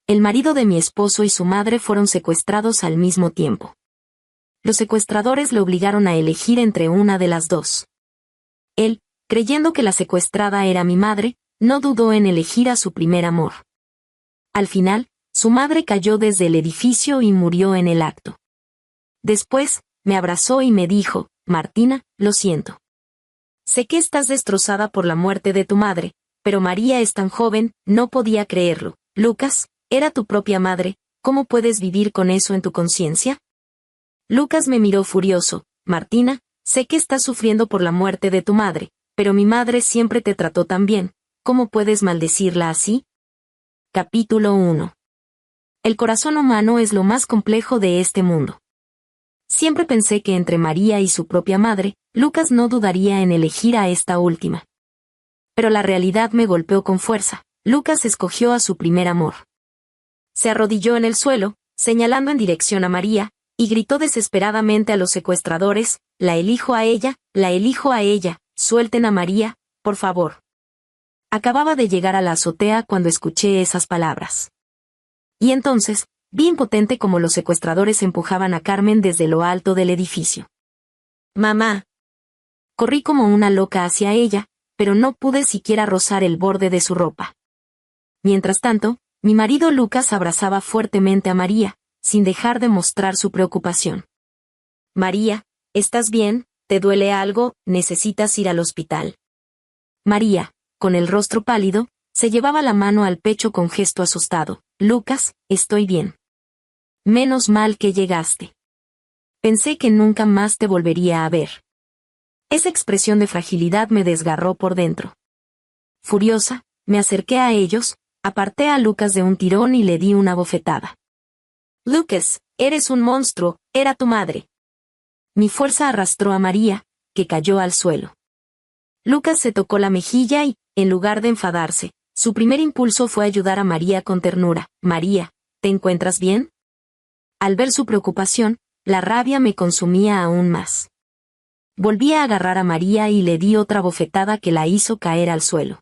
el marido de mi esposo y su madre fueron secuestrados al mismo tiempo. Los secuestradores le obligaron a elegir entre una de las dos. Él, creyendo que la secuestrada era mi madre, no dudó en elegir a su primer amor. Al final, su madre cayó desde el edificio y murió en el acto. Después, me abrazó y me dijo, Martina, lo siento. Sé que estás destrozada por la muerte de tu madre, pero María es tan joven, no podía creerlo. Lucas, era tu propia madre, ¿cómo puedes vivir con eso en tu conciencia? Lucas me miró furioso, Martina, sé que estás sufriendo por la muerte de tu madre, pero mi madre siempre te trató tan bien, ¿cómo puedes maldecirla así? Capítulo 1. El corazón humano es lo más complejo de este mundo. Siempre pensé que entre María y su propia madre, Lucas no dudaría en elegir a esta última. Pero la realidad me golpeó con fuerza. Lucas escogió a su primer amor. Se arrodilló en el suelo, señalando en dirección a María, y gritó desesperadamente a los secuestradores, la elijo a ella, suelten a María, por favor. Acababa de llegar a la azotea cuando escuché esas palabras. Y entonces, vi impotente cómo los secuestradores empujaban a Carmen desde lo alto del edificio. ¡Mamá! Corrí como una loca hacia ella, pero no pude siquiera rozar el borde de su ropa. Mientras tanto, mi marido Lucas abrazaba fuertemente a María, sin dejar de mostrar su preocupación. María, ¿estás bien? ¿Te duele algo? ¿Necesitas ir al hospital? María, con el rostro pálido, se llevaba la mano al pecho con gesto asustado. Lucas, estoy bien. Menos mal que llegaste. Pensé que nunca más te volvería a ver. Esa expresión de fragilidad me desgarró por dentro. Furiosa, me acerqué a ellos, aparté a Lucas de un tirón y le di una bofetada. Lucas, eres un monstruo, era tu madre. Mi fuerza arrastró a María, que cayó al suelo. Lucas se tocó la mejilla y, en lugar de enfadarse, su primer impulso fue ayudar a María con ternura. María, ¿te encuentras bien? Al ver su preocupación, la rabia me consumía aún más. Volví a agarrar a María y le di otra bofetada que la hizo caer al suelo.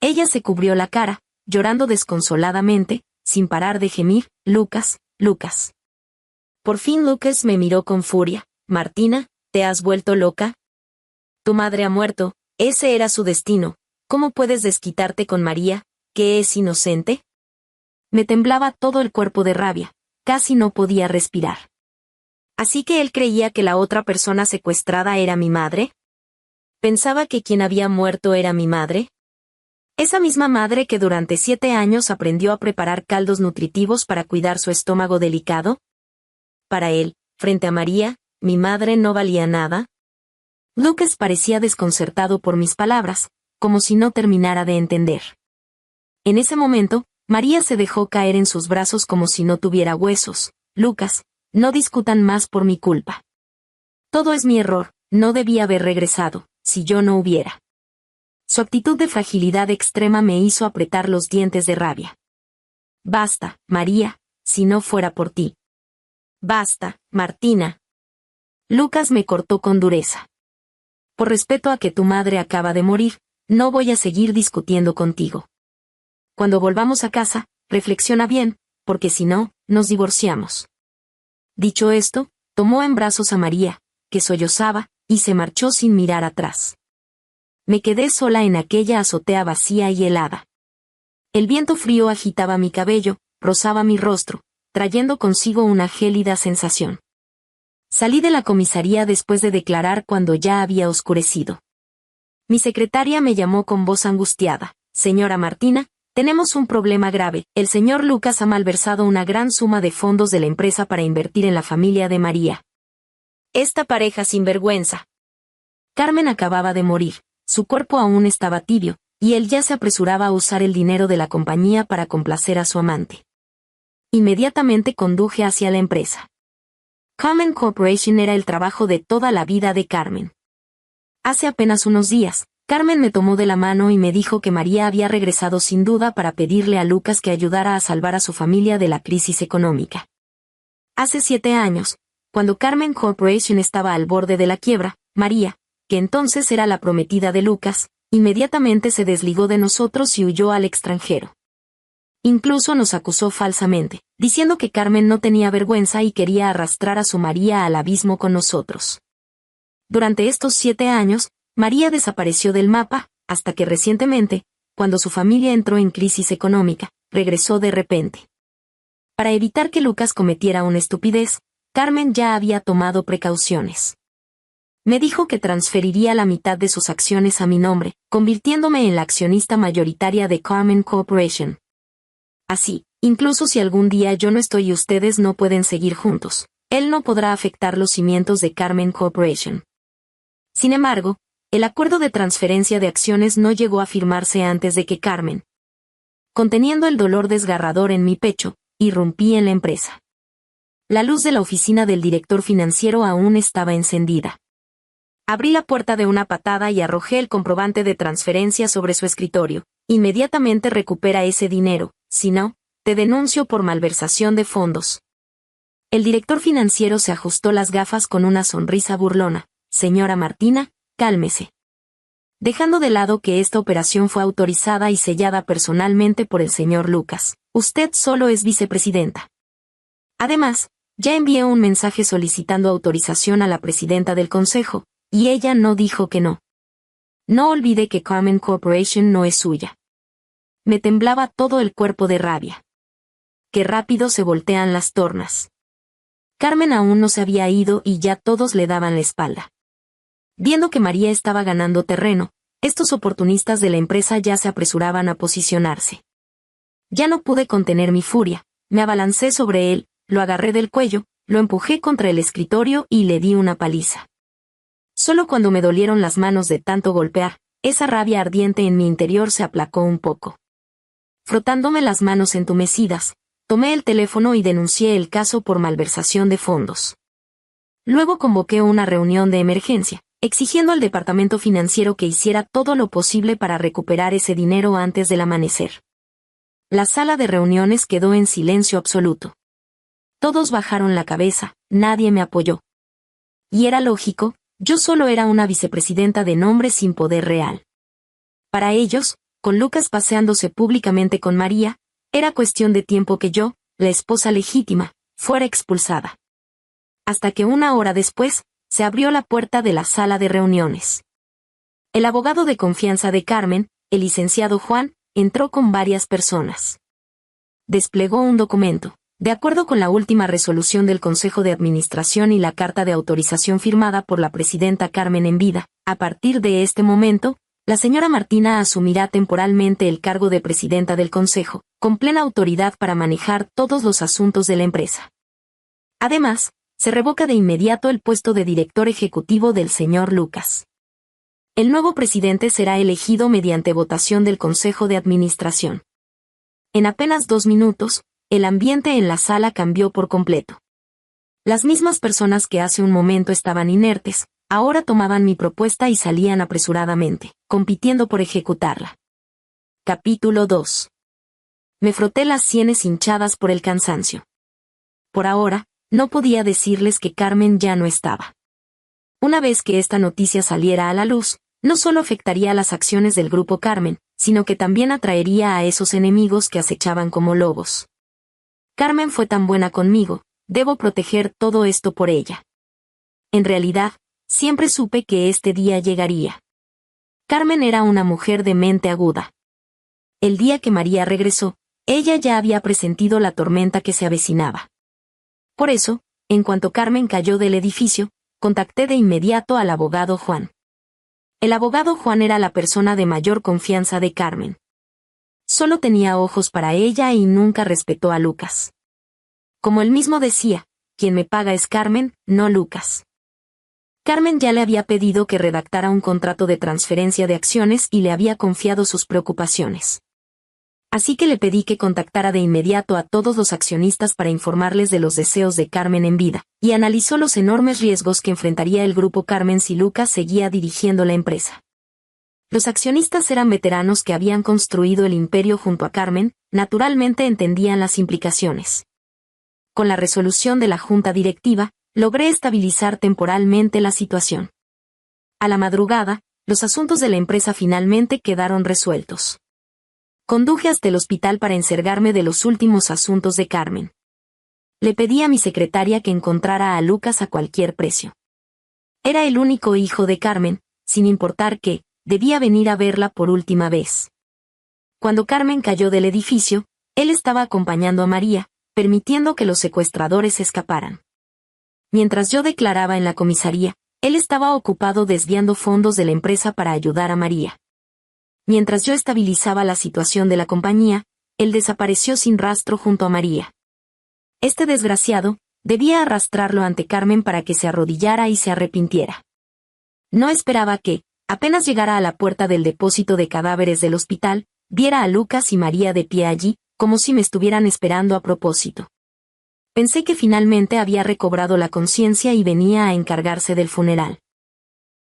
Ella se cubrió la cara, llorando desconsoladamente, sin parar de gemir, Lucas, Lucas. Por fin Lucas me miró con furia. Martina, ¿te has vuelto loca? Tu madre ha muerto, ese era su destino. ¿Cómo puedes desquitarte con María, que es inocente? Me temblaba todo el cuerpo de rabia, casi no podía respirar. ¿Así que él creía que la otra persona secuestrada era mi madre? ¿Pensaba que quien había muerto era mi madre? Esa misma madre que durante 7 años aprendió a preparar caldos nutritivos para cuidar su estómago delicado. Para él, frente a María, mi madre no valía nada. Lucas parecía desconcertado por mis palabras, como si no terminara de entender. En ese momento, María se dejó caer en sus brazos como si no tuviera huesos. Lucas, no discutan más por mi culpa. Todo es mi error, no debí haber regresado, si yo no hubiera. Su actitud de fragilidad extrema me hizo apretar los dientes de rabia. Basta, María, si no fuera por ti. Basta, Martina. Lucas me cortó con dureza. Por respeto a que tu madre acaba de morir, no voy a seguir discutiendo contigo. Cuando volvamos a casa, reflexiona bien, porque si no, nos divorciamos. Dicho esto, tomó en brazos a María, que sollozaba, y se marchó sin mirar atrás. Me quedé sola en aquella azotea vacía y helada. El viento frío agitaba mi cabello, rozaba mi rostro, trayendo consigo una gélida sensación. Salí de la comisaría después de declarar cuando ya había oscurecido. Mi secretaria me llamó con voz angustiada. Señora Martina, tenemos un problema grave. El señor Lucas ha malversado una gran suma de fondos de la empresa para invertir en la familia de María. Esta pareja sinvergüenza. Carmen acababa de morir, su cuerpo aún estaba tibio, y él ya se apresuraba a usar el dinero de la compañía para complacer a su amante. Inmediatamente conduje hacia la empresa. Carmen Corporation era el trabajo de toda la vida de Carmen. Hace apenas unos días, Carmen me tomó de la mano y me dijo que María había regresado sin duda para pedirle a Lucas que ayudara a salvar a su familia de la crisis económica. Hace 7 años, cuando Carmen Corporation estaba al borde de la quiebra, María, que entonces era la prometida de Lucas, inmediatamente se desligó de nosotros y huyó al extranjero. Incluso nos acusó falsamente, diciendo que Carmen no tenía vergüenza y quería arrastrar a su María al abismo con nosotros. Durante estos 7 años, María desapareció del mapa, hasta que recientemente, cuando su familia entró en crisis económica, regresó de repente. Para evitar que Lucas cometiera una estupidez, Carmen ya había tomado precauciones. Me dijo que transferiría la mitad de sus acciones a mi nombre, convirtiéndome en la accionista mayoritaria de Carmen Corporation. Así, incluso si algún día yo no estoy y ustedes no pueden seguir juntos, él no podrá afectar los cimientos de Carmen Corporation. Sin embargo, el acuerdo de transferencia de acciones no llegó a firmarse antes de que Carmen, conteniendo el dolor desgarrador en mi pecho, irrumpí en la empresa. La luz de la oficina del director financiero aún estaba encendida. Abrí la puerta de una patada y arrojé el comprobante de transferencia sobre su escritorio. Inmediatamente recupera ese dinero, si no, te denuncio por malversación de fondos. El director financiero se ajustó las gafas con una sonrisa burlona. Señora Martina, cálmese. Dejando de lado que esta operación fue autorizada y sellada personalmente por el señor Lucas, usted solo es vicepresidenta. Además, ya envié un mensaje solicitando autorización a la presidenta del consejo, y ella no dijo que no. No olvide que Carmen Corporation no es suya. Me temblaba todo el cuerpo de rabia. Qué rápido se voltean las tornas. Carmen aún no se había ido y ya todos le daban la espalda. Viendo que María estaba ganando terreno, estos oportunistas de la empresa ya se apresuraban a posicionarse. Ya no pude contener mi furia, me abalancé sobre él, lo agarré del cuello, lo empujé contra el escritorio y le di una paliza. Solo cuando me dolieron las manos de tanto golpear, esa rabia ardiente en mi interior se aplacó un poco. Frotándome las manos entumecidas, tomé el teléfono y denuncié el caso por malversación de fondos. Luego convoqué una reunión de emergencia, exigiendo al departamento financiero que hiciera todo lo posible para recuperar ese dinero antes del amanecer. La sala de reuniones quedó en silencio absoluto. Todos bajaron la cabeza, nadie me apoyó. Y era lógico, yo solo era una vicepresidenta de nombre sin poder real. Para ellos, con Lucas paseándose públicamente con María, era cuestión de tiempo que yo, la esposa legítima, fuera expulsada. Hasta que 1 hora después, se abrió la puerta de la sala de reuniones. El abogado de confianza de Carmen, el licenciado Juan, entró con varias personas. Desplegó un documento. De acuerdo con la última resolución del Consejo de Administración y la carta de autorización firmada por la presidenta Carmen en vida, a partir de este momento, la señora Martina asumirá temporalmente el cargo de presidenta del Consejo, con plena autoridad para manejar todos los asuntos de la empresa. Además, se revoca de inmediato el puesto de director ejecutivo del señor Lucas. El nuevo presidente será elegido mediante votación del Consejo de Administración. En apenas 2 minutos, el ambiente en la sala cambió por completo. Las mismas personas que hace un momento estaban inertes, ahora tomaban mi propuesta y salían apresuradamente, compitiendo por ejecutarla. Capítulo 2. Me froté las sienes hinchadas por el cansancio. Por ahora, no podía decirles que Carmen ya no estaba. Una vez que esta noticia saliera a la luz, no solo afectaría a las acciones del Grupo Carmen, sino que también atraería a esos enemigos que acechaban como lobos. Carmen fue tan buena conmigo, debo proteger todo esto por ella. En realidad, siempre supe que este día llegaría. Carmen era una mujer de mente aguda. El día que María regresó, ella ya había presentido la tormenta que se avecinaba. Por eso, en cuanto Carmen cayó del edificio, contacté de inmediato al abogado Juan. El abogado Juan era la persona de mayor confianza de Carmen. Solo tenía ojos para ella y nunca respetó a Lucas. Como él mismo decía, quien me paga es Carmen, no Lucas. Carmen ya le había pedido que redactara un contrato de transferencia de acciones y le había confiado sus preocupaciones. Así que le pedí que contactara de inmediato a todos los accionistas para informarles de los deseos de Carmen en vida, y analizó los enormes riesgos que enfrentaría el Grupo Carmen si Lucas seguía dirigiendo la empresa. Los accionistas eran veteranos que habían construido el imperio junto a Carmen, naturalmente entendían las implicaciones. Con la resolución de la junta directiva, logré estabilizar temporalmente la situación. A la madrugada, los asuntos de la empresa finalmente quedaron resueltos. Conduje hasta el hospital para encargarme de los últimos asuntos de Carmen. Le pedí a mi secretaria que encontrara a Lucas a cualquier precio. Era el único hijo de Carmen, sin importar que, debía venir a verla por última vez. Cuando Carmen cayó del edificio, él estaba acompañando a María, permitiendo que los secuestradores escaparan. Mientras yo declaraba en la comisaría, él estaba ocupado desviando fondos de la empresa para ayudar a María. Mientras yo estabilizaba la situación de la compañía, él desapareció sin rastro junto a María. Este desgraciado, debía arrastrarlo ante Carmen para que se arrodillara y se arrepintiera. No esperaba que, apenas llegara a la puerta del depósito de cadáveres del hospital, viera a Lucas y María de pie allí, como si me estuvieran esperando a propósito. Pensé que finalmente había recobrado la conciencia y venía a encargarse del funeral.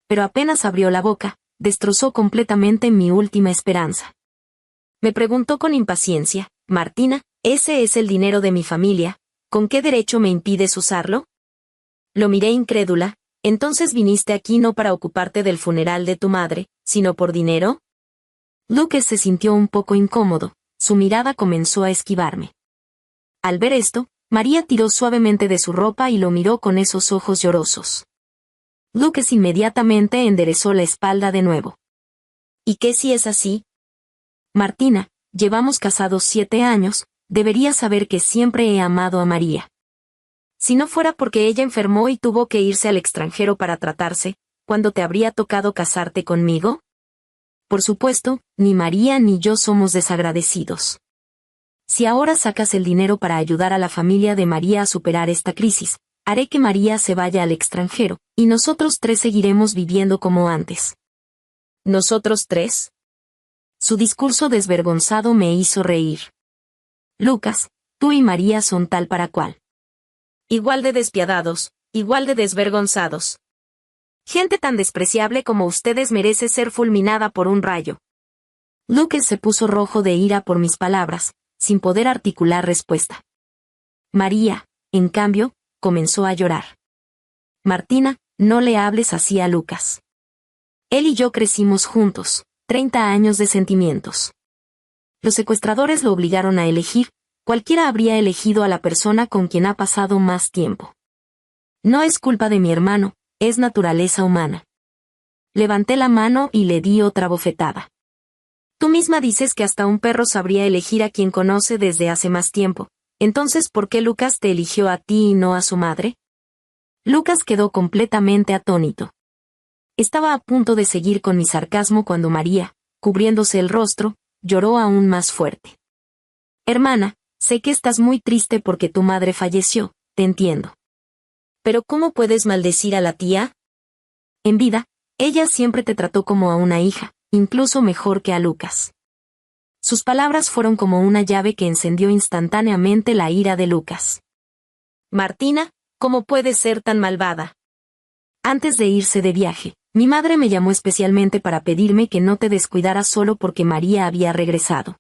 Pero apenas abrió la boca, destrozó completamente mi última esperanza. Me preguntó con impaciencia: Martina, ese es el dinero de mi familia, ¿con qué derecho me impides usarlo? Lo miré incrédula. ¿Entonces viniste aquí no para ocuparte del funeral de tu madre, sino por dinero? Lucas se sintió un poco incómodo, su mirada comenzó a esquivarme. Al ver esto, María tiró suavemente de su ropa y lo miró con esos ojos llorosos. Lucas inmediatamente enderezó la espalda de nuevo. ¿Y qué si es así? Martina, llevamos casados 7 años, deberías saber que siempre he amado a María. Si no fuera porque ella enfermó y tuvo que irse al extranjero para tratarse, ¿cuándo te habría tocado casarte conmigo? Por supuesto, ni María ni yo somos desagradecidos. Si ahora sacas el dinero para ayudar a la familia de María a superar esta crisis, haré que María se vaya al extranjero, y nosotros 3 seguiremos viviendo como antes. ¿Nosotros 3? Su discurso desvergonzado me hizo reír. Lucas, tú y María son tal para cual. Igual de despiadados, igual de desvergonzados. Gente tan despreciable como ustedes merece ser fulminada por un rayo. Lucas se puso rojo de ira por mis palabras, sin poder articular respuesta. María, en cambio, comenzó a llorar. Martina, no le hables así a Lucas. Él y yo crecimos juntos, 30 años de sentimientos. Los secuestradores lo obligaron a elegir. Cualquiera habría elegido a la persona con quien ha pasado más tiempo. No es culpa de mi hermano, es naturaleza humana. Levanté la mano y le di otra bofetada. Tú misma dices que hasta un perro sabría elegir a quien conoce desde hace más tiempo. Entonces, ¿por qué Lucas te eligió a ti y no a su madre? Lucas quedó completamente atónito. Estaba a punto de seguir con mi sarcasmo cuando María, cubriéndose el rostro, lloró aún más fuerte. Hermana, sé que estás muy triste porque tu madre falleció, te entiendo. Pero ¿cómo puedes maldecir a la tía? En vida, ella siempre te trató como a una hija, incluso mejor que a Lucas. Sus palabras fueron como una llave que encendió instantáneamente la ira de Lucas. Martina, ¿cómo puedes ser tan malvada? Antes de irse de viaje, mi madre me llamó especialmente para pedirme que no te descuidaras solo porque María había regresado.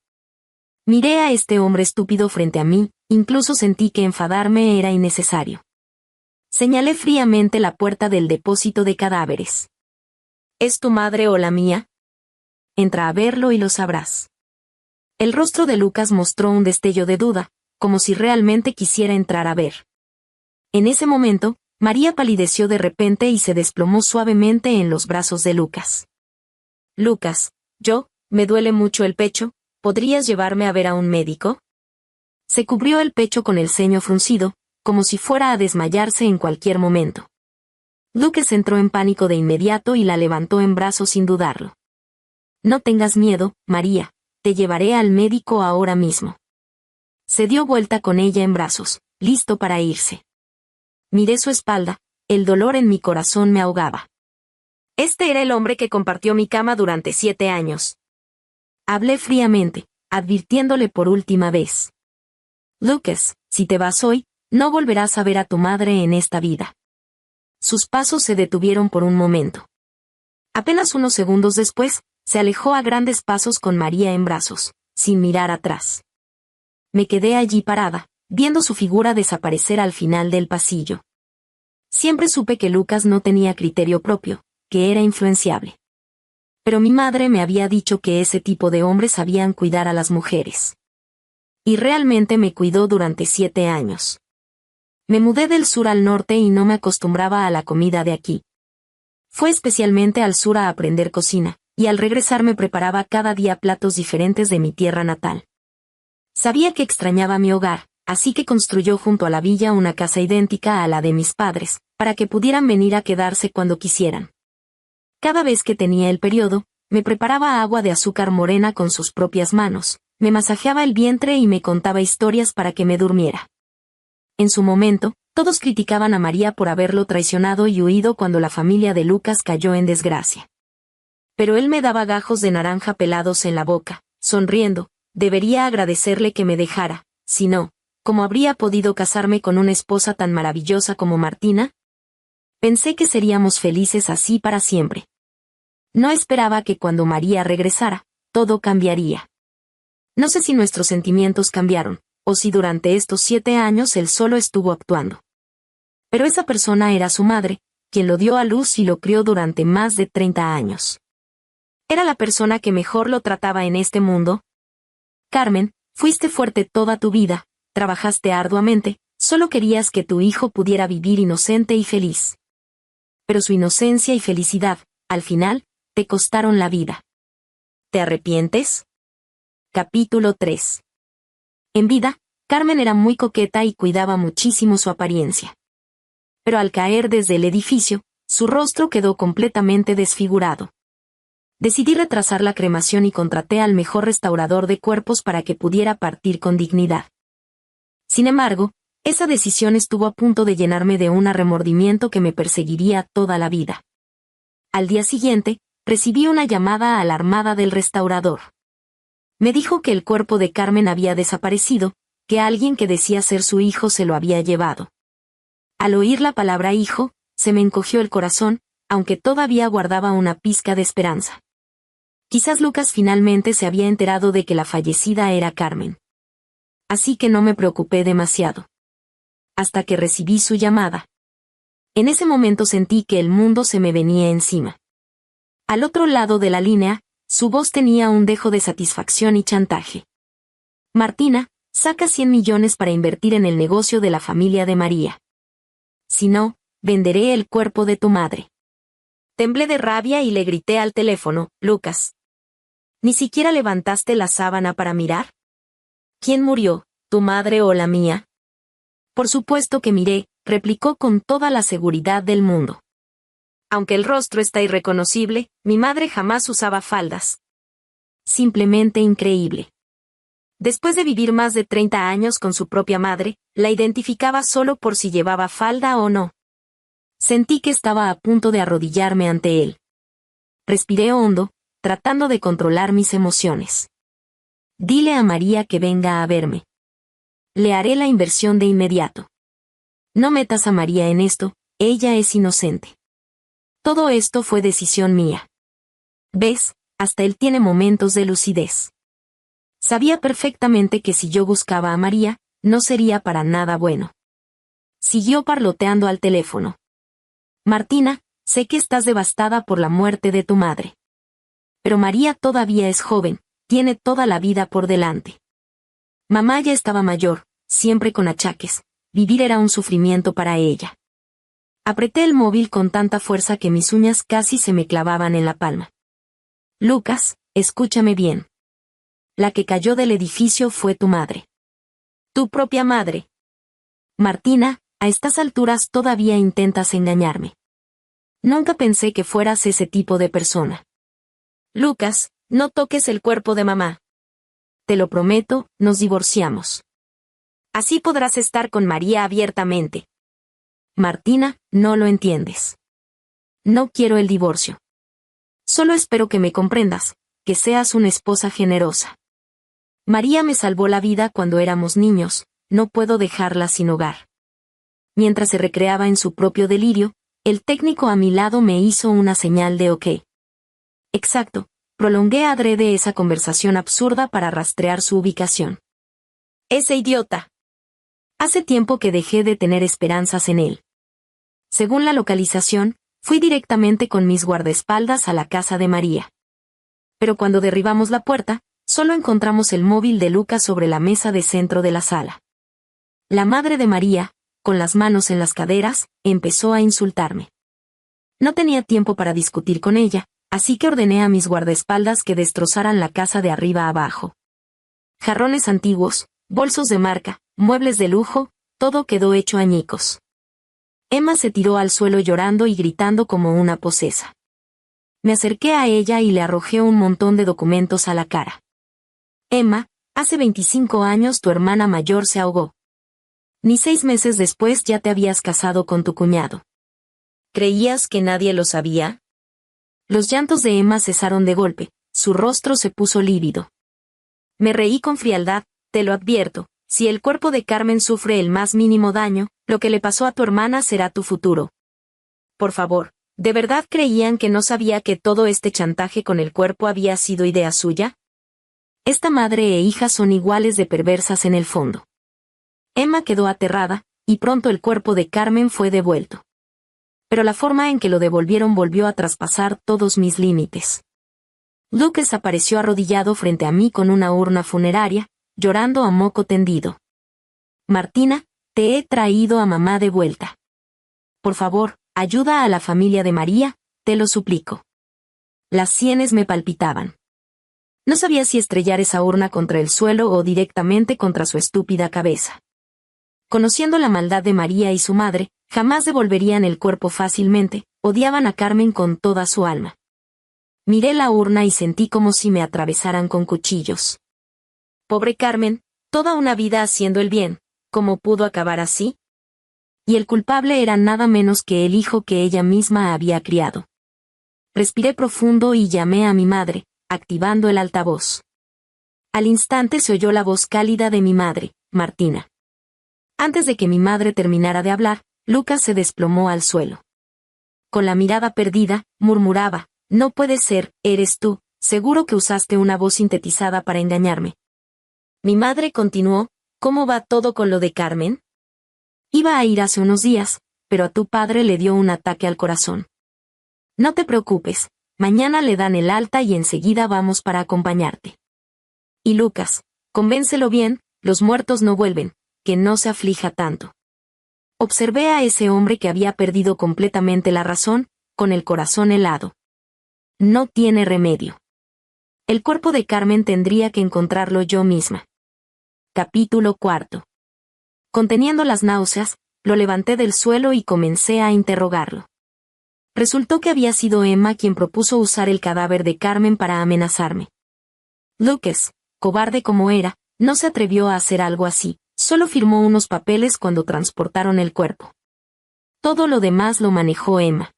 Miré a este hombre estúpido frente a mí, incluso sentí que enfadarme era innecesario. Señalé fríamente la puerta del depósito de cadáveres. ¿Es tu madre o la mía? Entra a verlo y lo sabrás. El rostro de Lucas mostró un destello de duda, como si realmente quisiera entrar a ver. En ese momento, María palideció de repente y se desplomó suavemente en los brazos de Lucas. Lucas, me duele mucho el pecho. ¿Podrías llevarme a ver a un médico? Se cubrió el pecho con el ceño fruncido, como si fuera a desmayarse en cualquier momento. Lucas entró en pánico de inmediato y la levantó en brazos sin dudarlo. No tengas miedo, María, te llevaré al médico ahora mismo. Se dio vuelta con ella en brazos, listo para irse. Miré su espalda, el dolor en mi corazón me ahogaba. Este era el hombre que compartió mi cama durante 7 años. Hablé fríamente, advirtiéndole por última vez. Lucas, si te vas hoy, no volverás a ver a tu madre en esta vida. Sus pasos se detuvieron por un momento. Apenas unos segundos después, se alejó a grandes pasos con María en brazos, sin mirar atrás. Me quedé allí parada, viendo su figura desaparecer al final del pasillo. Siempre supe que Lucas no tenía criterio propio, que era influenciable. Pero mi madre me había dicho que ese tipo de hombres sabían cuidar a las mujeres. Y realmente me cuidó durante 7 años. Me mudé del sur al norte y no me acostumbraba a la comida de aquí. Fue especialmente al sur a aprender cocina, y al regresar me preparaba cada día platos diferentes de mi tierra natal. Sabía que extrañaba mi hogar, así que construyó junto a la villa una casa idéntica a la de mis padres, para que pudieran venir a quedarse cuando quisieran. Cada vez que tenía el periodo, me preparaba agua de azúcar morena con sus propias manos, me masajeaba el vientre y me contaba historias para que me durmiera. En su momento, todos criticaban a María por haberlo traicionado y huido cuando la familia de Lucas cayó en desgracia. Pero él me daba gajos de naranja pelados en la boca, sonriendo. Debería agradecerle que me dejara, si no, ¿cómo habría podido casarme con una esposa tan maravillosa como Martina? Pensé que seríamos felices así para siempre. No esperaba que cuando María regresara, todo cambiaría. No sé si nuestros sentimientos cambiaron, o si durante estos 7 años él solo estuvo actuando. Pero esa persona era su madre, quien lo dio a luz y lo crió durante más de 30 años. ¿Era la persona que mejor lo trataba en este mundo? Carmen, fuiste fuerte toda tu vida, trabajaste arduamente, solo querías que tu hijo pudiera vivir inocente y feliz. Pero su inocencia y felicidad, al final, te costaron la vida. ¿Te arrepientes? Capítulo 3. En vida, Carmen era muy coqueta y cuidaba muchísimo su apariencia. Pero al caer desde el edificio, su rostro quedó completamente desfigurado. Decidí retrasar la cremación y contraté al mejor restaurador de cuerpos para que pudiera partir con dignidad. Sin embargo, esa decisión estuvo a punto de llenarme de un remordimiento que me perseguiría toda la vida. Al día siguiente, recibí una llamada alarmada del restaurador. Me dijo que el cuerpo de Carmen había desaparecido, que alguien que decía ser su hijo se lo había llevado. Al oír la palabra hijo, se me encogió el corazón, aunque todavía guardaba una pizca de esperanza. Quizás Lucas finalmente se había enterado de que la fallecida era Carmen. Así que no me preocupé demasiado. Hasta que recibí su llamada. En ese momento sentí que el mundo se me venía encima. Al otro lado de la línea, su voz tenía un dejo de satisfacción y chantaje. Martina, saca 100 millones para invertir en el negocio de la familia de María. Si no, venderé el cuerpo de tu madre. Temblé de rabia y le grité al teléfono, Lucas. ¿Ni siquiera levantaste la sábana para mirar? ¿Quién murió, tu madre o la mía? Por supuesto que miré, replicó con toda la seguridad del mundo. Aunque el rostro está irreconocible, mi madre jamás usaba faldas. Simplemente increíble. Después de vivir más de 30 años con su propia madre, la identificaba solo por si llevaba falda o no. Sentí que estaba a punto de arrodillarme ante él. Respiré hondo, tratando de controlar mis emociones. Dile a María que venga a verme. Le haré la inversión de inmediato. No metas a María en esto, ella es inocente. Todo esto fue decisión mía. ¿Ves? Hasta él tiene momentos de lucidez. Sabía perfectamente que si yo buscaba a María, no sería para nada bueno. Siguió parloteando al teléfono. Martina, sé que estás devastada por la muerte de tu madre. Pero María todavía es joven, tiene toda la vida por delante. Mamá ya estaba mayor, siempre con achaques, vivir era un sufrimiento para ella. Apreté el móvil con tanta fuerza que mis uñas casi se me clavaban en la palma. Lucas, escúchame bien. La que cayó del edificio fue tu madre. Tu propia madre. Martina, a estas alturas todavía intentas engañarme. Nunca pensé que fueras ese tipo de persona. Lucas, no toques el cuerpo de mamá. Te lo prometo, nos divorciamos. Así podrás estar con María abiertamente. Martina, no lo entiendes. No quiero el divorcio. Solo espero que me comprendas, que seas una esposa generosa. María me salvó la vida cuando éramos niños, no puedo dejarla sin hogar. Mientras se recreaba en su propio delirio, el técnico a mi lado me hizo una señal de OK. Exacto, prolongué adrede esa conversación absurda para rastrear su ubicación. Ese idiota. Hace tiempo que dejé de tener esperanzas en él. Según la localización, fui directamente con mis guardaespaldas a la casa de María. pero cuando derribamos la puerta, solo encontramos el móvil de Lucas sobre la mesa de centro de la sala. La madre de María, con las manos en las caderas, empezó a insultarme. No tenía tiempo para discutir con ella, así que ordené a mis guardaespaldas que destrozaran la casa de arriba a abajo. Jarrones antiguos, bolsos de marca, muebles de lujo, todo quedó hecho añicos. Emma se tiró al suelo llorando y gritando como una posesa. Me acerqué a ella y le arrojé un montón de documentos a la cara. Emma, hace 25 años tu hermana mayor se ahogó. Ni 6 meses después ya te habías casado con tu cuñado. ¿Creías que nadie lo sabía? Los llantos de Emma cesaron de golpe, su rostro se puso lívido. Me reí con frialdad, te lo advierto, si el cuerpo de Carmen sufre el más mínimo daño, lo que le pasó a tu hermana será tu futuro. Por favor, ¿de verdad creían que no sabía que todo este chantaje con el cuerpo había sido idea suya? Esta madre e hija son iguales de perversas en el fondo. Emma quedó aterrada, y pronto el cuerpo de Carmen fue devuelto. Pero la forma en que lo devolvieron volvió a traspasar todos mis límites. Lucas apareció arrodillado frente a mí con una urna funeraria, llorando a moco tendido. Martina, te he traído a mamá de vuelta. Por favor, ayuda a la familia de María, te lo suplico. Las sienes me palpitaban. No sabía si estrellar esa urna contra el suelo o directamente contra su estúpida cabeza. Conociendo la maldad de María y su madre, jamás devolverían el cuerpo fácilmente, odiaban a Carmen con toda su alma. Miré la urna y sentí como si me atravesaran con cuchillos. Pobre Carmen, toda una vida haciendo el bien, ¿cómo pudo acabar así? Y el culpable era nada menos que el hijo que ella misma había criado. Respiré profundo y llamé a mi madre, activando el altavoz. Al instante se oyó la voz cálida de mi madre, Martina. Antes de que mi madre terminara de hablar, Lucas se desplomó al suelo. Con la mirada perdida, murmuraba, no puede ser, eres tú, seguro que usaste una voz sintetizada para engañarme. Mi madre continuó, ¿cómo va todo con lo de Carmen? Iba a ir hace unos días, pero a tu padre le dio un ataque al corazón. No te preocupes, mañana le dan el alta y enseguida vamos para acompañarte. Y Lucas, convéncelo bien, los muertos no vuelven, que no se aflija tanto. Observé a ese hombre que había perdido completamente la razón, con el corazón helado. No tiene remedio. El cuerpo de Carmen tendría que encontrarlo yo misma. Capítulo 4. Conteniendo las náuseas, lo levanté del suelo y comencé a interrogarlo. Resultó que había sido Emma quien propuso usar el cadáver de Carmen para amenazarme. Lucas, cobarde como era, no se atrevió a hacer algo así, solo firmó unos papeles cuando transportaron el cuerpo. Todo lo demás lo manejó Emma.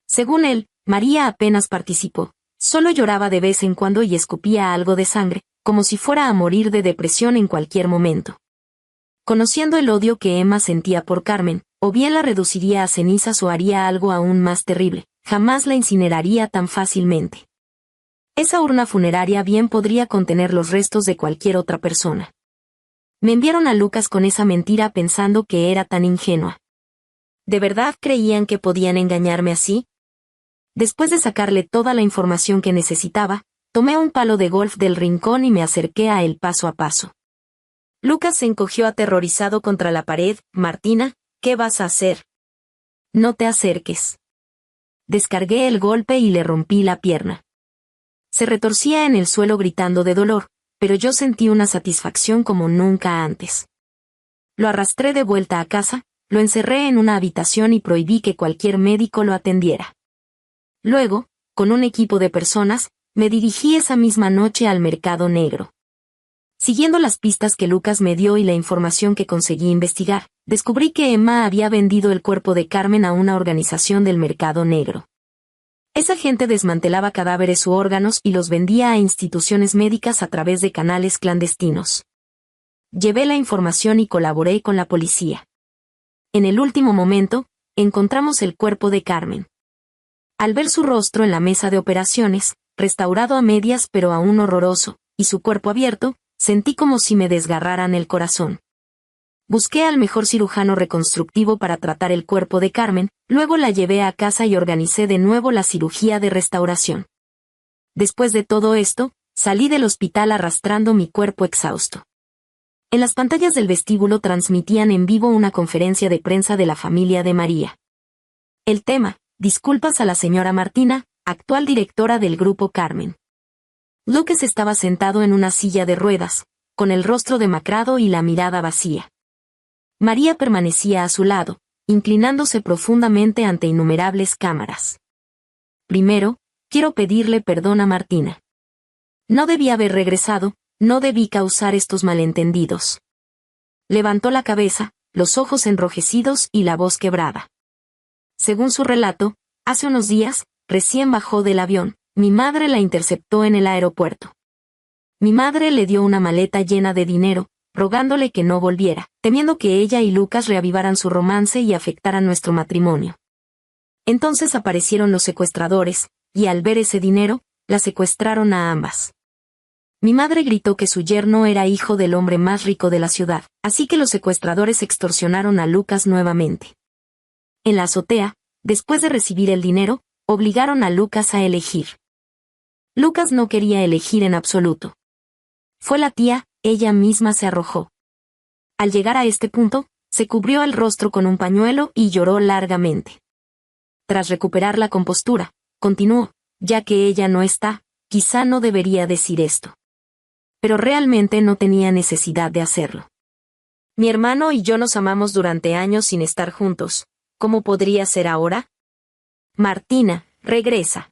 Según él, María apenas participó, solo lloraba de vez en cuando y escupía algo de sangre, como si fuera a morir de depresión en cualquier momento. Conociendo el odio que Emma sentía por Carmen, o bien la reduciría a cenizas o haría algo aún más terrible, jamás la incineraría tan fácilmente. Esa urna funeraria bien podría contener los restos de cualquier otra persona. Me enviaron a Lucas con esa mentira pensando que era tan ingenua. ¿De verdad creían que podían engañarme así? Después de sacarle toda la información que necesitaba, tomé un palo de golf del rincón y me acerqué a él paso a paso. Lucas se encogió aterrorizado contra la pared. Martina, ¿qué vas a hacer? No te acerques. Descargué el golpe y le rompí la pierna. Se retorcía en el suelo gritando de dolor, pero yo sentí una satisfacción como nunca antes. Lo arrastré de vuelta a casa, lo encerré en una habitación y prohibí que cualquier médico lo atendiera. Luego, con un equipo de personas, me dirigí esa misma noche al mercado negro. Siguiendo las pistas que Lucas me dio y la información que conseguí investigar, descubrí que Emma había vendido el cuerpo de Carmen a una organización del mercado negro. Esa gente desmantelaba cadáveres u órganos y los vendía a instituciones médicas a través de canales clandestinos. Llevé la información y colaboré con la policía. En el último momento, encontramos el cuerpo de Carmen. Al ver su rostro en la mesa de operaciones, restaurado a medias pero aún horroroso, y su cuerpo abierto, sentí como si me desgarraran el corazón. Busqué al mejor cirujano reconstructivo para tratar el cuerpo de Carmen, luego la llevé a casa y organicé de nuevo la cirugía de restauración. Después de todo esto, salí del hospital arrastrando mi cuerpo exhausto. En las pantallas del vestíbulo transmitían en vivo una conferencia de prensa de la familia de María. El tema: disculpas a la señora Martina, actual directora del Grupo Carmen. Lucas estaba sentado en una silla de ruedas, con el rostro demacrado y la mirada vacía. María permanecía a su lado, inclinándose profundamente ante innumerables cámaras. Primero, quiero pedirle perdón a Martina. No debí haber regresado, no debí causar estos malentendidos. Levantó la cabeza, los ojos enrojecidos y la voz quebrada. Según su relato, hace unos días, recién bajó del avión, mi madre la interceptó en el aeropuerto. Mi madre le dio una maleta llena de dinero, rogándole que no volviera, temiendo que ella y Lucas reavivaran su romance y afectaran nuestro matrimonio. Entonces aparecieron los secuestradores, y al ver ese dinero, la secuestraron a ambas. Mi madre gritó que su yerno era hijo del hombre más rico de la ciudad, así que los secuestradores extorsionaron a Lucas nuevamente. En la azotea, después de recibir el dinero, obligaron a Lucas a elegir. Lucas no quería elegir en absoluto. Fue la tía, ella misma se arrojó. Al llegar a este punto, se cubrió el rostro con un pañuelo y lloró largamente. Tras recuperar la compostura, continuó: ya que ella no está, quizá no debería decir esto. Pero realmente no tenía necesidad de hacerlo. Mi hermano y yo nos amamos durante años sin estar juntos. ¿Cómo podría ser ahora? Martina, regresa.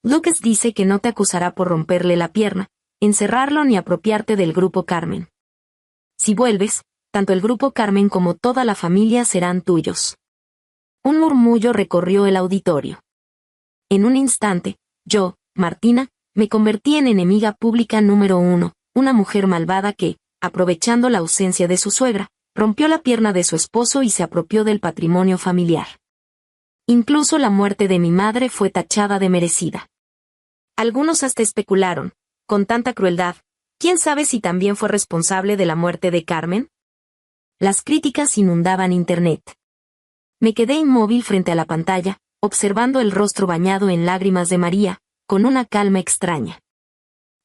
Lucas dice que no te acusará por romperle la pierna, encerrarlo ni apropiarte del Grupo Carmen. Si vuelves, tanto el Grupo Carmen como toda la familia serán tuyos. Un murmullo recorrió el auditorio. En un instante, yo, Martina, me convertí en enemiga pública número 1, una mujer malvada que, aprovechando la ausencia de su suegra, rompió la pierna de su esposo y se apropió del patrimonio familiar. Incluso la muerte de mi madre fue tachada de merecida. Algunos hasta especularon, con tanta crueldad, ¿quién sabe si también fue responsable de la muerte de Carmen? Las críticas inundaban Internet. Me quedé inmóvil frente a la pantalla, observando el rostro bañado en lágrimas de María, con una calma extraña.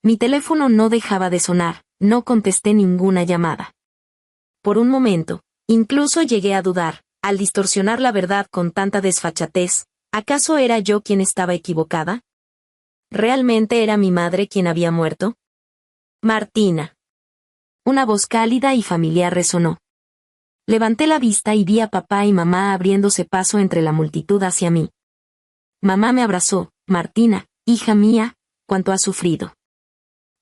Mi teléfono no dejaba de sonar, no contesté ninguna llamada. Por un momento, incluso llegué a dudar, al distorsionar la verdad con tanta desfachatez, ¿acaso era yo quien estaba equivocada? ¿Realmente era mi madre quien había muerto? Martina. Una voz cálida y familiar resonó. Levanté la vista y vi a papá y mamá abriéndose paso entre la multitud hacia mí. Mamá me abrazó: Martina, hija mía, cuánto has sufrido.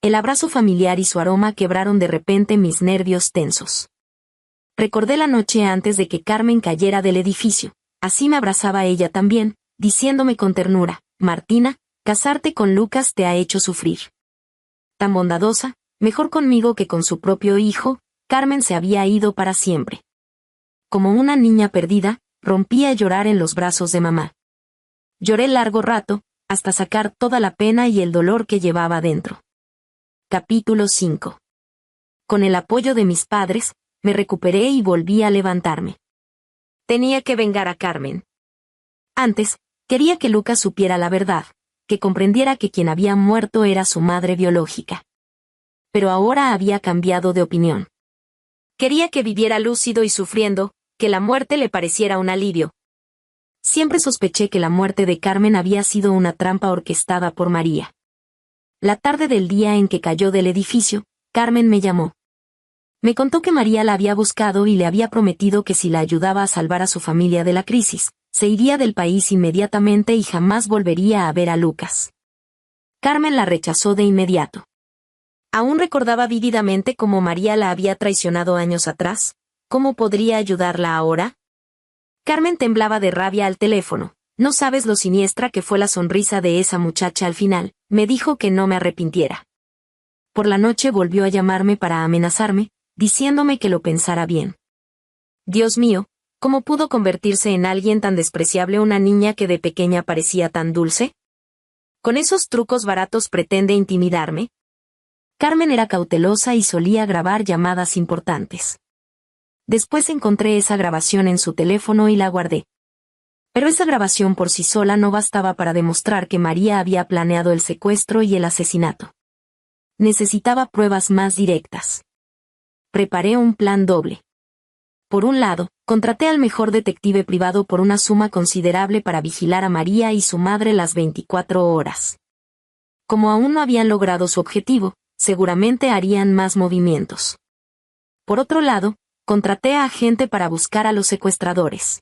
El abrazo familiar y su aroma quebraron de repente mis nervios tensos. Recordé la noche antes de que Carmen cayera del edificio, así me abrazaba ella también, diciéndome con ternura: Martina, casarte con Lucas te ha hecho sufrir. Tan bondadosa, mejor conmigo que con su propio hijo, Carmen se había ido para siempre. Como una niña perdida, rompí a llorar en los brazos de mamá. Lloré largo rato, hasta sacar toda la pena y el dolor que llevaba dentro. Capítulo 5. Con el apoyo de mis padres, me recuperé y volví a levantarme. Tenía que vengar a Carmen. Antes, quería que Lucas supiera la verdad, que comprendiera que quien había muerto era su madre biológica. Pero ahora había cambiado de opinión. Quería que viviera lúcido y sufriendo, que la muerte le pareciera un alivio. Siempre sospeché que la muerte de Carmen había sido una trampa orquestada por María. La tarde del día en que cayó del edificio, Carmen me llamó. Me contó que María la había buscado y le había prometido que si la ayudaba a salvar a su familia de la crisis, se iría del país inmediatamente y jamás volvería a ver a Lucas. Carmen la rechazó de inmediato. Aún recordaba vívidamente cómo María la había traicionado años atrás. ¿Cómo podría ayudarla ahora? Carmen temblaba de rabia al teléfono. No sabes lo siniestra que fue la sonrisa de esa muchacha al final. Me dijo que no me arrepintiera. Por la noche volvió a llamarme para amenazarme, diciéndome que lo pensara bien. Dios mío, ¿cómo pudo convertirse en alguien tan despreciable una niña que de pequeña parecía tan dulce? ¿Con esos trucos baratos pretende intimidarme? Carmen era cautelosa y solía grabar llamadas importantes. Después encontré esa grabación en su teléfono y la guardé. Pero esa grabación por sí sola no bastaba para demostrar que María había planeado el secuestro y el asesinato. Necesitaba pruebas más directas. Preparé un plan doble. Por un lado, contraté al mejor detective privado por una suma considerable para vigilar a María y su madre las 24 horas. Como aún no habían logrado su objetivo, seguramente harían más movimientos. Por otro lado, contraté a gente para buscar a los secuestradores.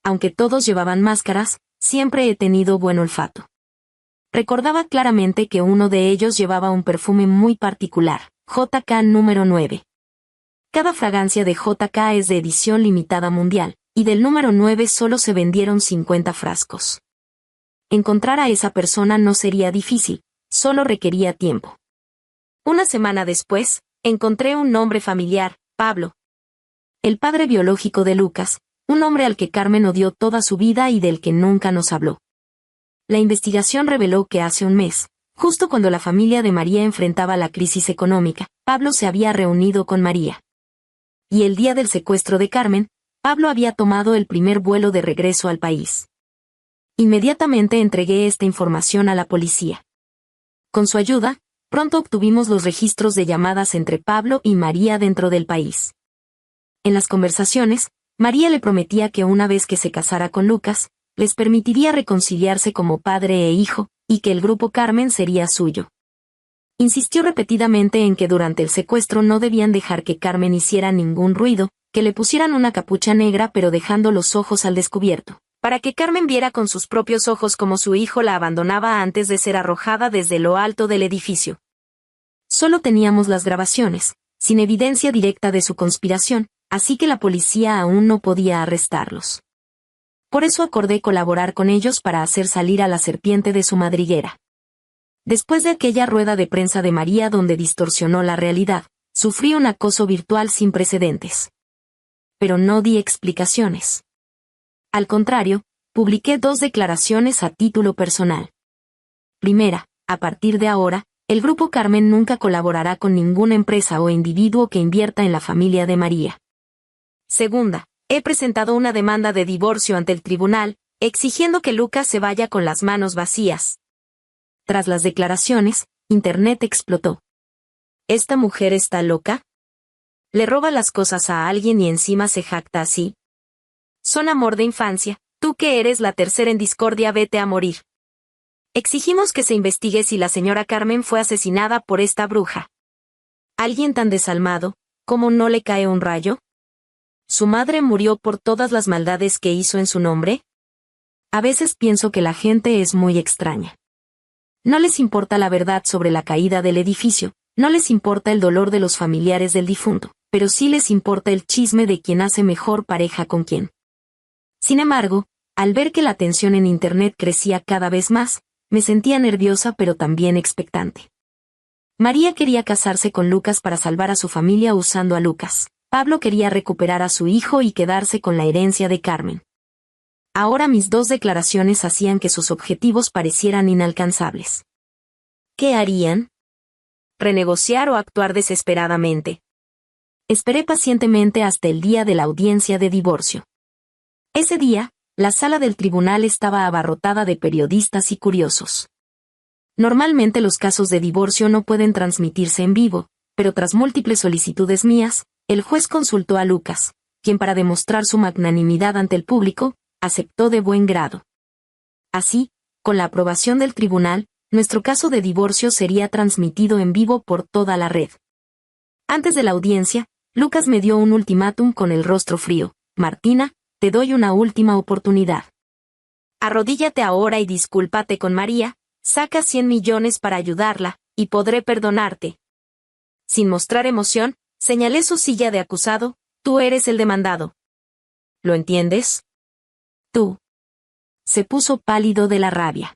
Aunque todos llevaban máscaras, siempre he tenido buen olfato. Recordaba claramente que uno de ellos llevaba un perfume muy particular, JK número 9. Cada fragancia de JK es de edición limitada mundial, y del número 9 solo se vendieron 50 frascos. Encontrar a esa persona no sería difícil, solo requería tiempo. Una semana después, encontré un nombre familiar, Pablo. El padre biológico de Lucas, un hombre al que Carmen odió toda su vida y del que nunca nos habló. La investigación reveló que hace un mes, justo cuando la familia de María enfrentaba la crisis económica, Pablo se había reunido con María. Y el día del secuestro de Carmen, Pablo había tomado el primer vuelo de regreso al país. Inmediatamente entregué esta información a la policía. Con su ayuda, pronto obtuvimos los registros de llamadas entre Pablo y María dentro del país. En las conversaciones, María le prometía que una vez que se casara con Lucas, les permitiría reconciliarse como padre e hijo, y que el grupo Carmen sería suyo. Insistió repetidamente en que durante el secuestro no debían dejar que Carmen hiciera ningún ruido, que le pusieran una capucha negra pero dejando los ojos al descubierto, para que Carmen viera con sus propios ojos cómo su hijo la abandonaba antes de ser arrojada desde lo alto del edificio. Solo teníamos las grabaciones, sin evidencia directa de su conspiración, así que la policía aún no podía arrestarlos. Por eso acordé colaborar con ellos para hacer salir a la serpiente de su madriguera. Después de aquella rueda de prensa de María donde distorsionó la realidad, sufrí un acoso virtual sin precedentes. Pero no di explicaciones. Al contrario, publiqué 2 declaraciones a título personal. Primera, a partir de ahora, el grupo Carmen nunca colaborará con ninguna empresa o individuo que invierta en la familia de María. Segunda, he presentado una demanda de divorcio ante el tribunal, exigiendo que Lucas se vaya con las manos vacías. Tras las declaraciones, Internet explotó. ¿Esta mujer está loca? ¿Le roba las cosas a alguien y encima se jacta así? Son amor de infancia, tú que eres la tercera en discordia, vete a morir. Exigimos que se investigue si la señora Carmen fue asesinada por esta bruja. ¿Alguien tan desalmado, cómo no le cae un rayo? ¿Su madre murió por todas las maldades que hizo en su nombre? A veces pienso que la gente es muy extraña. No les importa la verdad sobre la caída del edificio, no les importa el dolor de los familiares del difunto, pero sí les importa el chisme de quién hace mejor pareja con quién. Sin embargo, al ver que la tensión en Internet crecía cada vez más, me sentía nerviosa pero también expectante. María quería casarse con Lucas para salvar a su familia usando a Lucas. Pablo quería recuperar a su hijo y quedarse con la herencia de Carmen. Ahora mis 2 declaraciones hacían que sus objetivos parecieran inalcanzables. ¿Qué harían? ¿Renegociar o actuar desesperadamente? Esperé pacientemente hasta el día de la audiencia de divorcio. Ese día, la sala del tribunal estaba abarrotada de periodistas y curiosos. Normalmente los casos de divorcio no pueden transmitirse en vivo, pero tras múltiples solicitudes mías, el juez consultó a Lucas, quien para demostrar su magnanimidad ante el público, aceptó de buen grado. Así, con la aprobación del tribunal, nuestro caso de divorcio sería transmitido en vivo por toda la red. Antes de la audiencia, Lucas me dio un ultimátum con el rostro frío. Martina, te doy una última oportunidad. Arrodíllate ahora y discúlpate con María, saca 100 millones para ayudarla, y podré perdonarte. Sin mostrar emoción, señalé su silla de acusado, tú eres el demandado. ¿Lo entiendes? Tú. Se puso pálido de la rabia.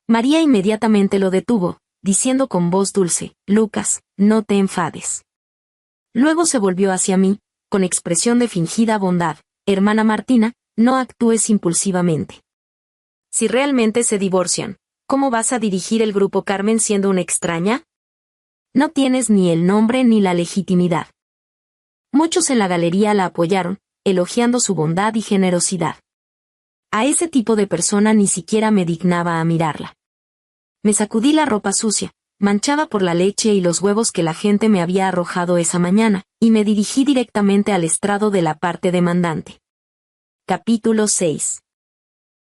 María inmediatamente lo detuvo, diciendo con voz dulce, Lucas, no te enfades. Luego se volvió hacia mí, con expresión de fingida bondad, hermana Martina, no actúes impulsivamente. Si realmente se divorcian, ¿cómo vas a dirigir el grupo Carmen siendo una extraña? No tienes ni el nombre ni la legitimidad. Muchos en la galería la apoyaron, elogiando su bondad y generosidad. A ese tipo de persona ni siquiera me dignaba a mirarla. Me sacudí la ropa sucia, manchada por la leche y los huevos que la gente me había arrojado esa mañana, y me dirigí directamente al estrado de la parte demandante. Capítulo 6.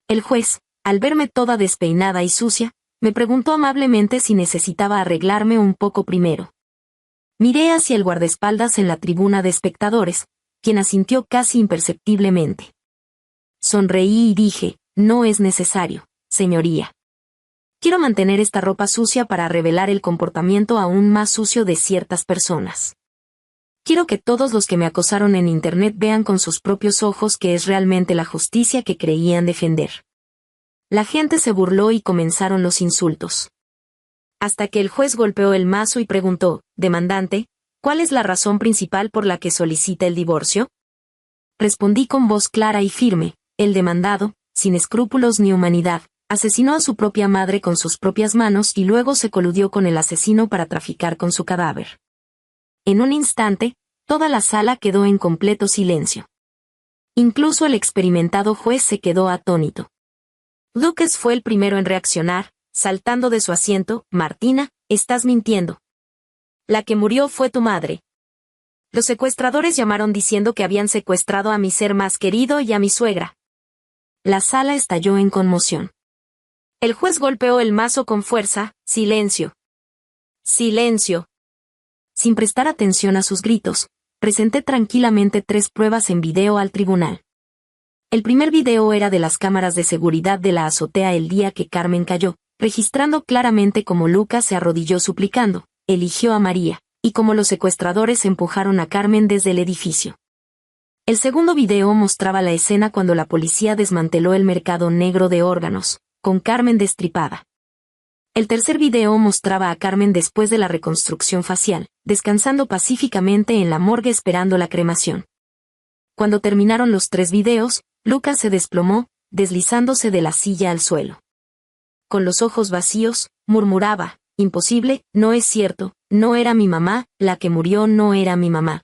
El juez, al verme toda despeinada y sucia, me preguntó amablemente si necesitaba arreglarme un poco primero. Miré hacia el guardaespaldas en la tribuna de espectadores, quien asintió casi imperceptiblemente. Sonreí y dije, no es necesario, señoría. Quiero mantener esta ropa sucia para revelar el comportamiento aún más sucio de ciertas personas. Quiero que todos los que me acosaron en Internet vean con sus propios ojos que es realmente la justicia que creían defender. La gente se burló y comenzaron los insultos. Hasta que el juez golpeó el mazo y preguntó, demandante, ¿cuál es la razón principal por la que solicita el divorcio? Respondí con voz clara y firme, el demandado, sin escrúpulos ni humanidad, asesinó a su propia madre con sus propias manos y luego se coludió con el asesino para traficar con su cadáver. En un instante, toda la sala quedó en completo silencio. Incluso el experimentado juez se quedó atónito. Lucas fue el primero en reaccionar, saltando de su asiento. Martina, estás mintiendo. La que murió fue tu madre. Los secuestradores llamaron diciendo que habían secuestrado a mi ser más querido y a mi suegra. La sala estalló en conmoción. El juez golpeó el mazo con fuerza. Silencio. Silencio. Sin prestar atención a sus gritos, presenté tranquilamente 3 pruebas en video al tribunal. El primer video era de las cámaras de seguridad de la azotea el día que Carmen cayó, registrando claramente cómo Lucas se arrodilló suplicando, eligió a María, y cómo los secuestradores empujaron a Carmen desde el edificio. El segundo video mostraba la escena cuando la policía desmanteló el mercado negro de órganos, con Carmen destripada. El tercer video mostraba a Carmen después de la reconstrucción facial, descansando pacíficamente en la morgue esperando la cremación. Cuando terminaron los 3 videos, Lucas se desplomó, deslizándose de la silla al suelo. Con los ojos vacíos, murmuraba, imposible, no es cierto, no era mi mamá, la que murió no era mi mamá.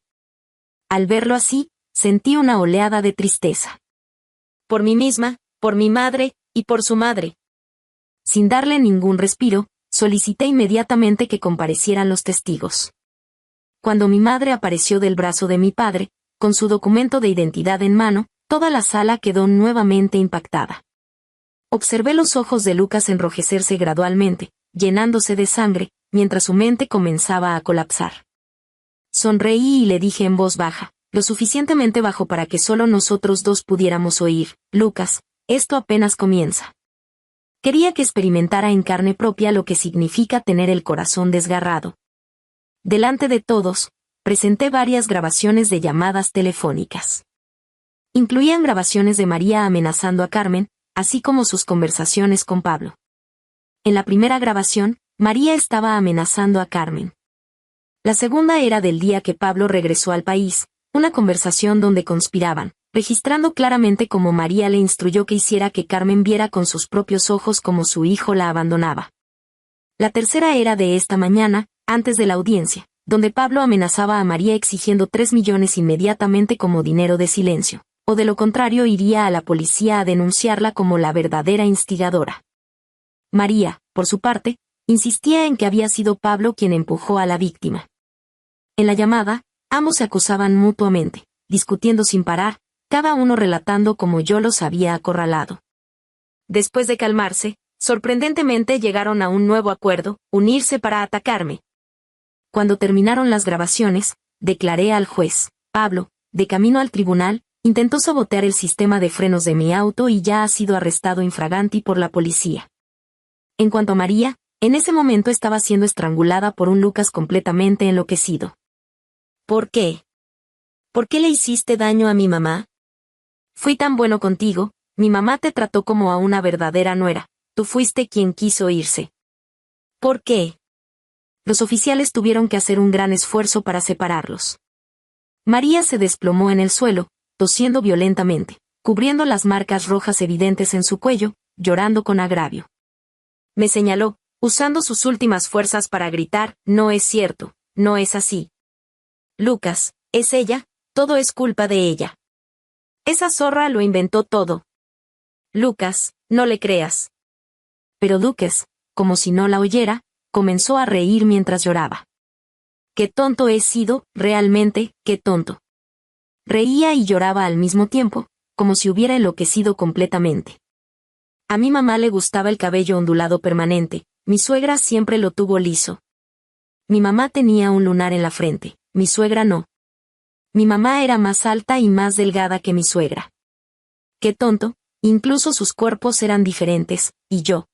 Al verlo así, sentí una oleada de tristeza. Por mí misma, por mi madre, y por su madre. Sin darle ningún respiro, solicité inmediatamente que comparecieran los testigos. Cuando mi madre apareció del brazo de mi padre, con su documento de identidad en mano, toda la sala quedó nuevamente impactada. Observé los ojos de Lucas enrojecerse gradualmente, llenándose de sangre, mientras su mente comenzaba a colapsar. Sonreí y le dije en voz baja, lo suficientemente bajo para que solo nosotros 2 pudiéramos oír, Lucas, esto apenas comienza. Quería que experimentara en carne propia lo que significa tener el corazón desgarrado. Delante de todos, presenté varias grabaciones de llamadas telefónicas. Incluían grabaciones de María amenazando a Carmen, así como sus conversaciones con Pablo. En la primera grabación, María estaba amenazando a Carmen. La segunda era del día que Pablo regresó al país, una conversación donde conspiraban, registrando claramente cómo María le instruyó que hiciera que Carmen viera con sus propios ojos cómo su hijo la abandonaba. La tercera era de esta mañana, antes de la audiencia, donde Pablo amenazaba a María exigiendo 3 millones inmediatamente como dinero de silencio, o de lo contrario iría a la policía a denunciarla como la verdadera instigadora. María, por su parte, insistía en que había sido Pablo quien empujó a la víctima. En la llamada, ambos se acusaban mutuamente, discutiendo sin parar, cada uno relatando cómo yo los había acorralado. Después de calmarse, sorprendentemente llegaron a un nuevo acuerdo, unirse para atacarme. Cuando terminaron las grabaciones, declaré al juez, Pablo, de camino al tribunal, intentó sabotear el sistema de frenos de mi auto y ya ha sido arrestado infraganti por la policía. En cuanto a María, en ese momento estaba siendo estrangulada por un Lucas completamente enloquecido. ¿Por qué? ¿Por qué le hiciste daño a mi mamá? Fui tan bueno contigo, mi mamá te trató como a una verdadera nuera, tú fuiste quien quiso irse. ¿Por qué? Los oficiales tuvieron que hacer un gran esfuerzo para separarlos. María se desplomó en el suelo, tosiendo violentamente, cubriendo las marcas rojas evidentes en su cuello, llorando con agravio. Me señaló, usando sus últimas fuerzas para gritar, no es cierto, no es así. Lucas, es ella, todo es culpa de ella. Esa zorra lo inventó todo. Lucas, no le creas. Pero Lucas, como si no la oyera, comenzó a reír mientras lloraba. Qué tonto he sido, realmente, qué tonto. Reía y lloraba al mismo tiempo, como si hubiera enloquecido completamente. A mi mamá le gustaba el cabello ondulado permanente, mi suegra siempre lo tuvo liso. Mi mamá tenía un lunar en la frente, mi suegra no. Mi mamá era más alta y más delgada que mi suegra. Qué tonto, incluso sus cuerpos eran diferentes, y yo.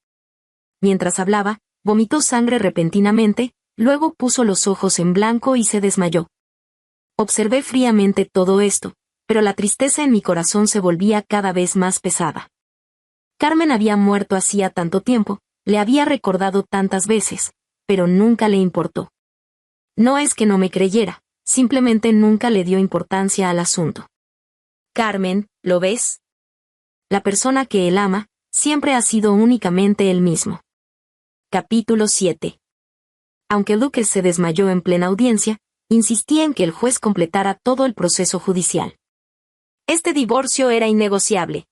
Mientras hablaba, vomitó sangre repentinamente, luego puso los ojos en blanco y se desmayó. Observé fríamente todo esto, pero la tristeza en mi corazón se volvía cada vez más pesada. Carmen había muerto hacía tanto tiempo, le había recordado tantas veces, pero nunca le importó. No es que no me creyera, simplemente nunca le dio importancia al asunto. Carmen, ¿lo ves? La persona que él ama, siempre ha sido únicamente él mismo. Capítulo 7. Aunque Lucas se desmayó en plena audiencia, insistía en que el juez completara todo el proceso judicial. Este divorcio era innegociable.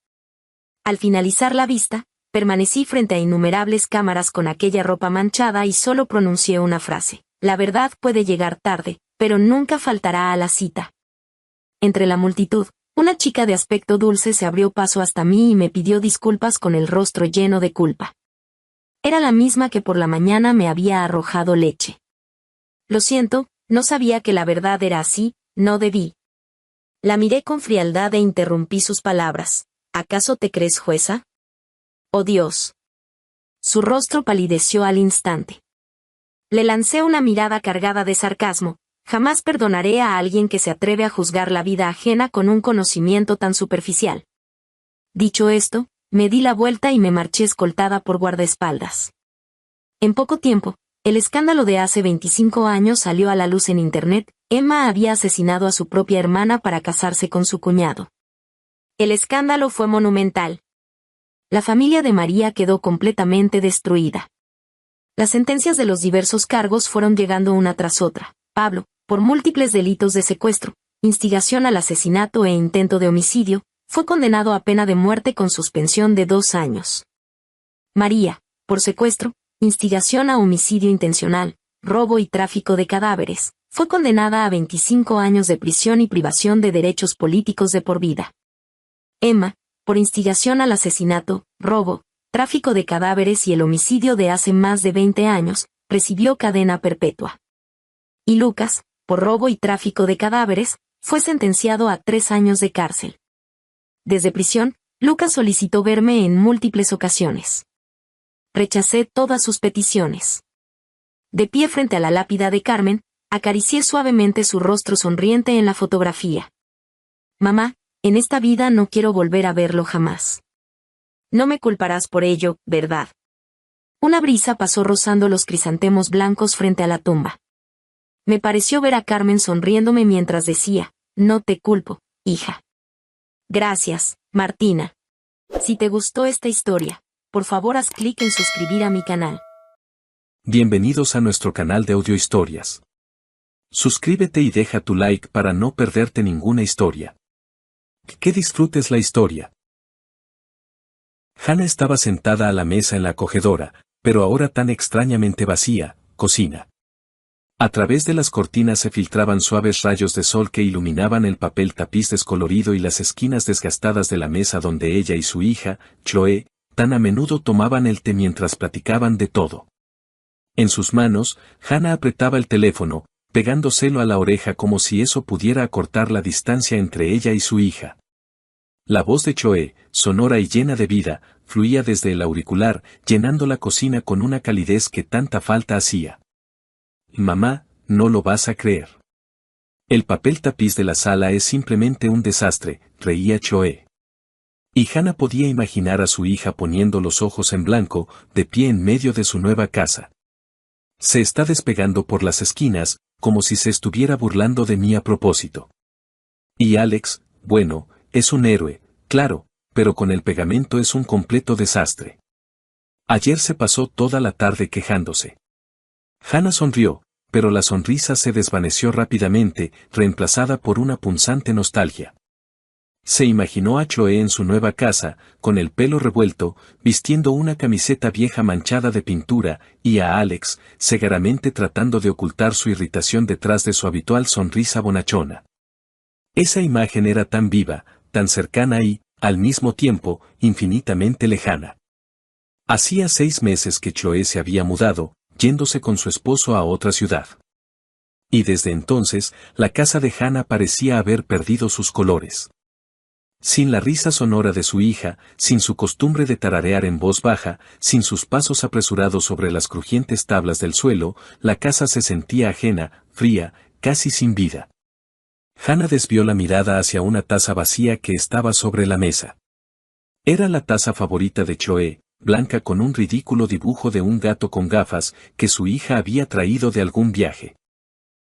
Al finalizar la vista, permanecí frente a innumerables cámaras con aquella ropa manchada y solo pronuncié una frase. La verdad puede llegar tarde, pero nunca faltará a la cita. Entre la multitud, una chica de aspecto dulce se abrió paso hasta mí y me pidió disculpas con el rostro lleno de culpa. Era la misma que por la mañana me había arrojado leche. Lo siento, no sabía que la verdad era así, no debí. La miré con frialdad e interrumpí sus palabras. ¿Acaso te crees jueza? ¡Oh Dios! Su rostro palideció al instante. Le lancé una mirada cargada de sarcasmo. Jamás perdonaré a alguien que se atreve a juzgar la vida ajena con un conocimiento tan superficial. Dicho esto, me di la vuelta y me marché escoltada por guardaespaldas. En poco tiempo, el escándalo de hace 25 años salió a la luz en Internet. Emma había asesinado a su propia hermana para casarse con su cuñado. El escándalo fue monumental. La familia de María quedó completamente destruida. Las sentencias de los diversos cargos fueron llegando una tras otra. Pablo, por múltiples delitos de secuestro, instigación al asesinato e intento de homicidio, fue condenado a pena de muerte con suspensión de 2 años. María, por secuestro, instigación a homicidio intencional, robo y tráfico de cadáveres, fue condenada a 25 años de prisión y privación de derechos políticos de por vida. Emma, por instigación al asesinato, robo, tráfico de cadáveres y el homicidio de hace más de 20 años, recibió cadena perpetua. Y Lucas, por robo y tráfico de cadáveres, fue sentenciado a 3 años de cárcel. Desde prisión, Lucas solicitó verme en múltiples ocasiones. Rechacé todas sus peticiones. De pie frente a la lápida de Carmen, acaricié suavemente su rostro sonriente en la fotografía. Mamá, en esta vida no quiero volver a verlo jamás. No me culparás por ello, ¿verdad? Una brisa pasó rozando los crisantemos blancos frente a la tumba. Me pareció ver a Carmen sonriéndome mientras decía, no te culpo, hija. Gracias, Martina. Si te gustó esta historia, por favor haz clic en suscribir a mi canal. Bienvenidos a nuestro canal de audiohistorias. Suscríbete y deja tu like para no perderte ninguna historia. Que disfrutes la historia. Hannah estaba sentada a la mesa en la acogedora, pero ahora tan extrañamente vacía, cocina. A través de las cortinas se filtraban suaves rayos de sol que iluminaban el papel tapiz descolorido y las esquinas desgastadas de la mesa donde ella y su hija, Chloe, tan a menudo tomaban el té mientras platicaban de todo. En sus manos, Hannah apretaba el teléfono, pegándoselo a la oreja como si eso pudiera acortar la distancia entre ella y su hija. La voz de Chloe, sonora y llena de vida, fluía desde el auricular, llenando la cocina con una calidez que tanta falta hacía. Mamá, no lo vas a creer. El papel tapiz de la sala es simplemente un desastre, reía Chloe. Y Hannah podía imaginar a su hija poniendo los ojos en blanco, de pie en medio de su nueva casa. Se está despegando por las esquinas, como si se estuviera burlando de mí a propósito. Y Alex, bueno, es un héroe, claro, pero con el pegamento es un completo desastre. Ayer se pasó toda la tarde quejándose. Hannah sonrió, pero la sonrisa se desvaneció rápidamente, reemplazada por una punzante nostalgia. Se imaginó a Chloe en su nueva casa, con el pelo revuelto, vistiendo una camiseta vieja manchada de pintura, y a Alex, cegaramente tratando de ocultar su irritación detrás de su habitual sonrisa bonachona. Esa imagen era tan viva, tan cercana y, al mismo tiempo, infinitamente lejana. Hacía 6 meses que Chloe se había mudado, yéndose con su esposo a otra ciudad. Y desde entonces, la casa de Hannah parecía haber perdido sus colores. Sin la risa sonora de su hija, sin su costumbre de tararear en voz baja, sin sus pasos apresurados sobre las crujientes tablas del suelo, la casa se sentía ajena, fría, casi sin vida. Hannah desvió la mirada hacia una taza vacía que estaba sobre la mesa. Era la taza favorita de Chloe, blanca con un ridículo dibujo de un gato con gafas, que su hija había traído de algún viaje.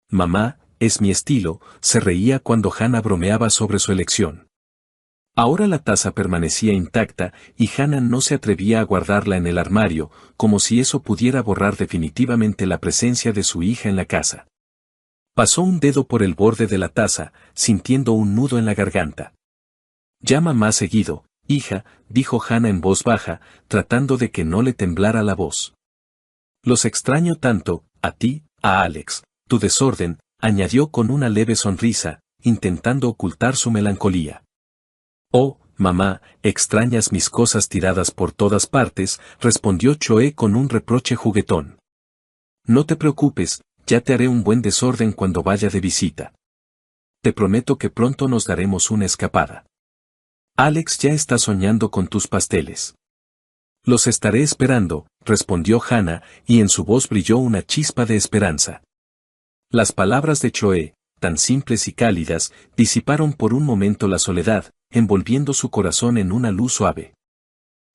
Mamá, es mi estilo, se reía cuando Hannah bromeaba sobre su elección. Ahora la taza permanecía intacta y Hannah no se atrevía a guardarla en el armario, como si eso pudiera borrar definitivamente la presencia de su hija en la casa. Pasó un dedo por el borde de la taza, sintiendo un nudo en la garganta. Llama más seguido, hija, dijo Hannah en voz baja, tratando de que no le temblara la voz. Los extraño tanto, a ti, a Alex, tu desorden, añadió con una leve sonrisa, intentando ocultar su melancolía. Oh, mamá, extrañas mis cosas tiradas por todas partes, respondió Chloe con un reproche juguetón. No te preocupes, ya te haré un buen desorden cuando vaya de visita. Te prometo que pronto nos daremos una escapada. Alex ya está soñando con tus pasteles. Los estaré esperando, respondió Hannah, y en su voz brilló una chispa de esperanza. Las palabras de Chloe, tan simples y cálidas, disiparon por un momento la soledad, envolviendo su corazón en una luz suave.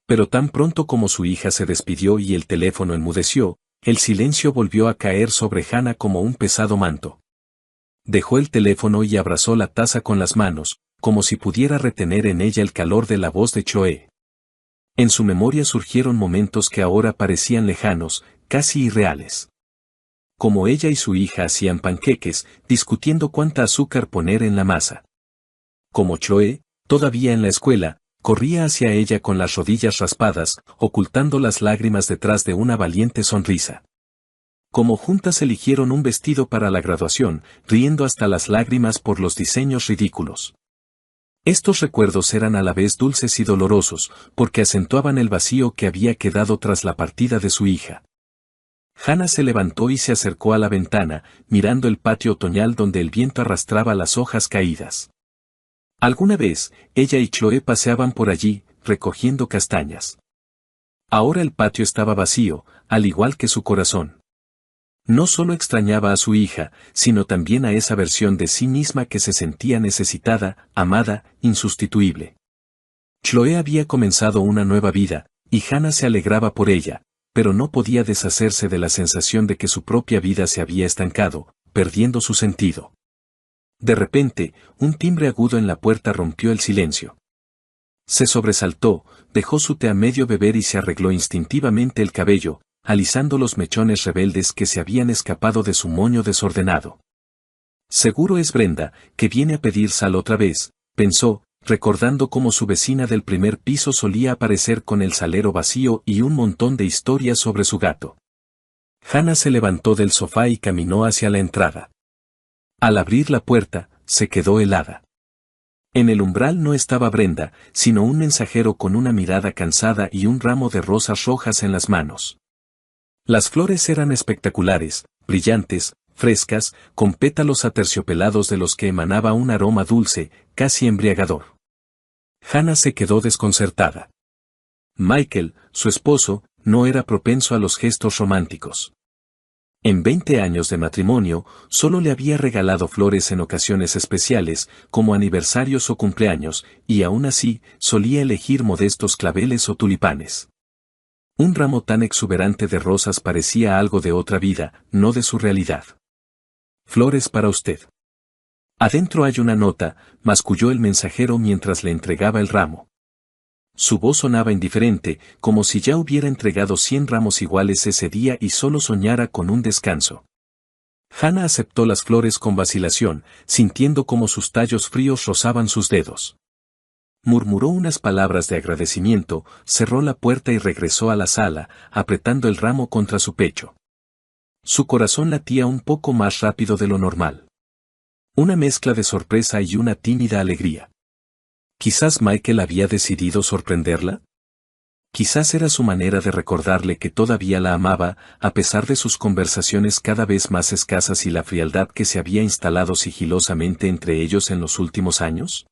Pero tan pronto como su hija se despidió y el teléfono enmudeció, el silencio volvió a caer sobre Hannah como un pesado manto. Dejó el teléfono y abrazó la taza con las manos, como si pudiera retener en ella el calor de la voz de Chloe. En su memoria surgieron momentos que ahora parecían lejanos, casi irreales. Como ella y su hija hacían panqueques, discutiendo cuánta azúcar poner en la masa. Como Chloe, todavía en la escuela, corría hacia ella con las rodillas raspadas, ocultando las lágrimas detrás de una valiente sonrisa. Como juntas eligieron un vestido para la graduación, riendo hasta las lágrimas por los diseños ridículos. Estos recuerdos eran a la vez dulces y dolorosos, porque acentuaban el vacío que había quedado tras la partida de su hija. Hannah se levantó y se acercó a la ventana, mirando el patio otoñal donde el viento arrastraba las hojas caídas. Alguna vez, ella y Chloe paseaban por allí, recogiendo castañas. Ahora el patio estaba vacío, al igual que su corazón. No solo extrañaba a su hija, sino también a esa versión de sí misma que se sentía necesitada, amada, insustituible. Chloe había comenzado una nueva vida, y Hannah se alegraba por ella, pero no podía deshacerse de la sensación de que su propia vida se había estancado, perdiendo su sentido. De repente, un timbre agudo en la puerta rompió el silencio. Se sobresaltó, dejó su té a medio beber y se arregló instintivamente el cabello, alisando los mechones rebeldes que se habían escapado de su moño desordenado. Seguro es Brenda, que viene a pedir sal otra vez, pensó, recordando cómo su vecina del primer piso solía aparecer con el salero vacío y un montón de historias sobre su gato. Hannah se levantó del sofá y caminó hacia la entrada. Al abrir la puerta, se quedó helada. En el umbral no estaba Brenda, sino un mensajero con una mirada cansada y un ramo de rosas rojas en las manos. Las flores eran espectaculares, brillantes, frescas, con pétalos aterciopelados de los que emanaba un aroma dulce, casi embriagador. Hannah se quedó desconcertada. Michael, su esposo, no era propenso a los gestos románticos. En 20 años de matrimonio, solo le había regalado flores en ocasiones especiales, como aniversarios o cumpleaños, y aún así, solía elegir modestos claveles o tulipanes. Un ramo tan exuberante de rosas parecía algo de otra vida, no de su realidad. Flores para usted. Adentro hay una nota, masculló el mensajero mientras le entregaba el ramo. Su voz sonaba indiferente, como si ya hubiera entregado 100 ramos iguales ese día y solo soñara con un descanso. Hannah aceptó las flores con vacilación, sintiendo como sus tallos fríos rozaban sus dedos. Murmuró unas palabras de agradecimiento, cerró la puerta y regresó a la sala, apretando el ramo contra su pecho. Su corazón latía un poco más rápido de lo normal. Una mezcla de sorpresa y una tímida alegría. Quizás Michael había decidido sorprenderla. Quizás era su manera de recordarle que todavía la amaba, a pesar de sus conversaciones cada vez más escasas y la frialdad que se había instalado sigilosamente entre ellos en los últimos años.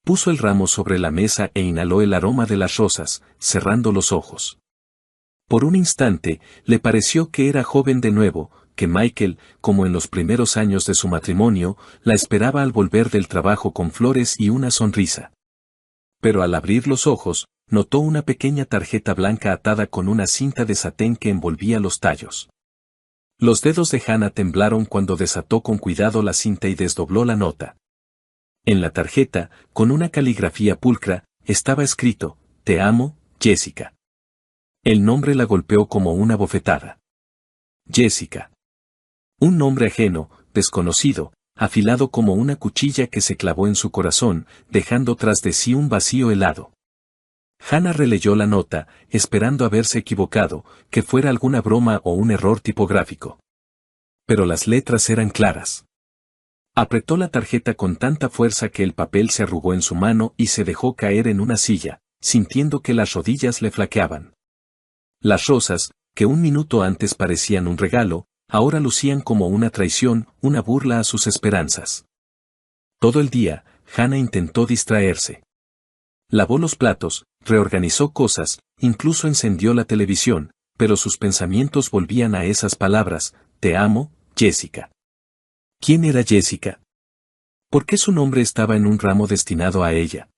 Puso el ramo sobre la mesa e inhaló el aroma de las rosas, cerrando los ojos. Por un instante, le pareció que era joven de nuevo, que Michael, como en los primeros años de su matrimonio, la esperaba al volver del trabajo con flores y una sonrisa. Pero al abrir los ojos, notó una pequeña tarjeta blanca atada con una cinta de satén que envolvía los tallos. Los dedos de Hannah temblaron cuando desató con cuidado la cinta y desdobló la nota. En la tarjeta, con una caligrafía pulcra, estaba escrito: «Te amo, Jessica». El nombre la golpeó como una bofetada. Jessica. Un nombre ajeno, desconocido, afilado como una cuchilla que se clavó en su corazón, dejando tras de sí un vacío helado. Hannah releyó la nota, esperando haberse equivocado, que fuera alguna broma o un error tipográfico. Pero las letras eran claras. Apretó la tarjeta con tanta fuerza que el papel se arrugó en su mano y se dejó caer en una silla, sintiendo que las rodillas le flaqueaban. Las rosas, que un minuto antes parecían un regalo, ahora lucían como una traición, una burla a sus esperanzas. Todo el día, Hannah intentó distraerse. Lavó los platos, reorganizó cosas, incluso encendió la televisión, pero sus pensamientos volvían a esas palabras: «Te amo, Jessica». ¿Quién era Jessica? ¿Por qué su nombre estaba en un ramo destinado a ella?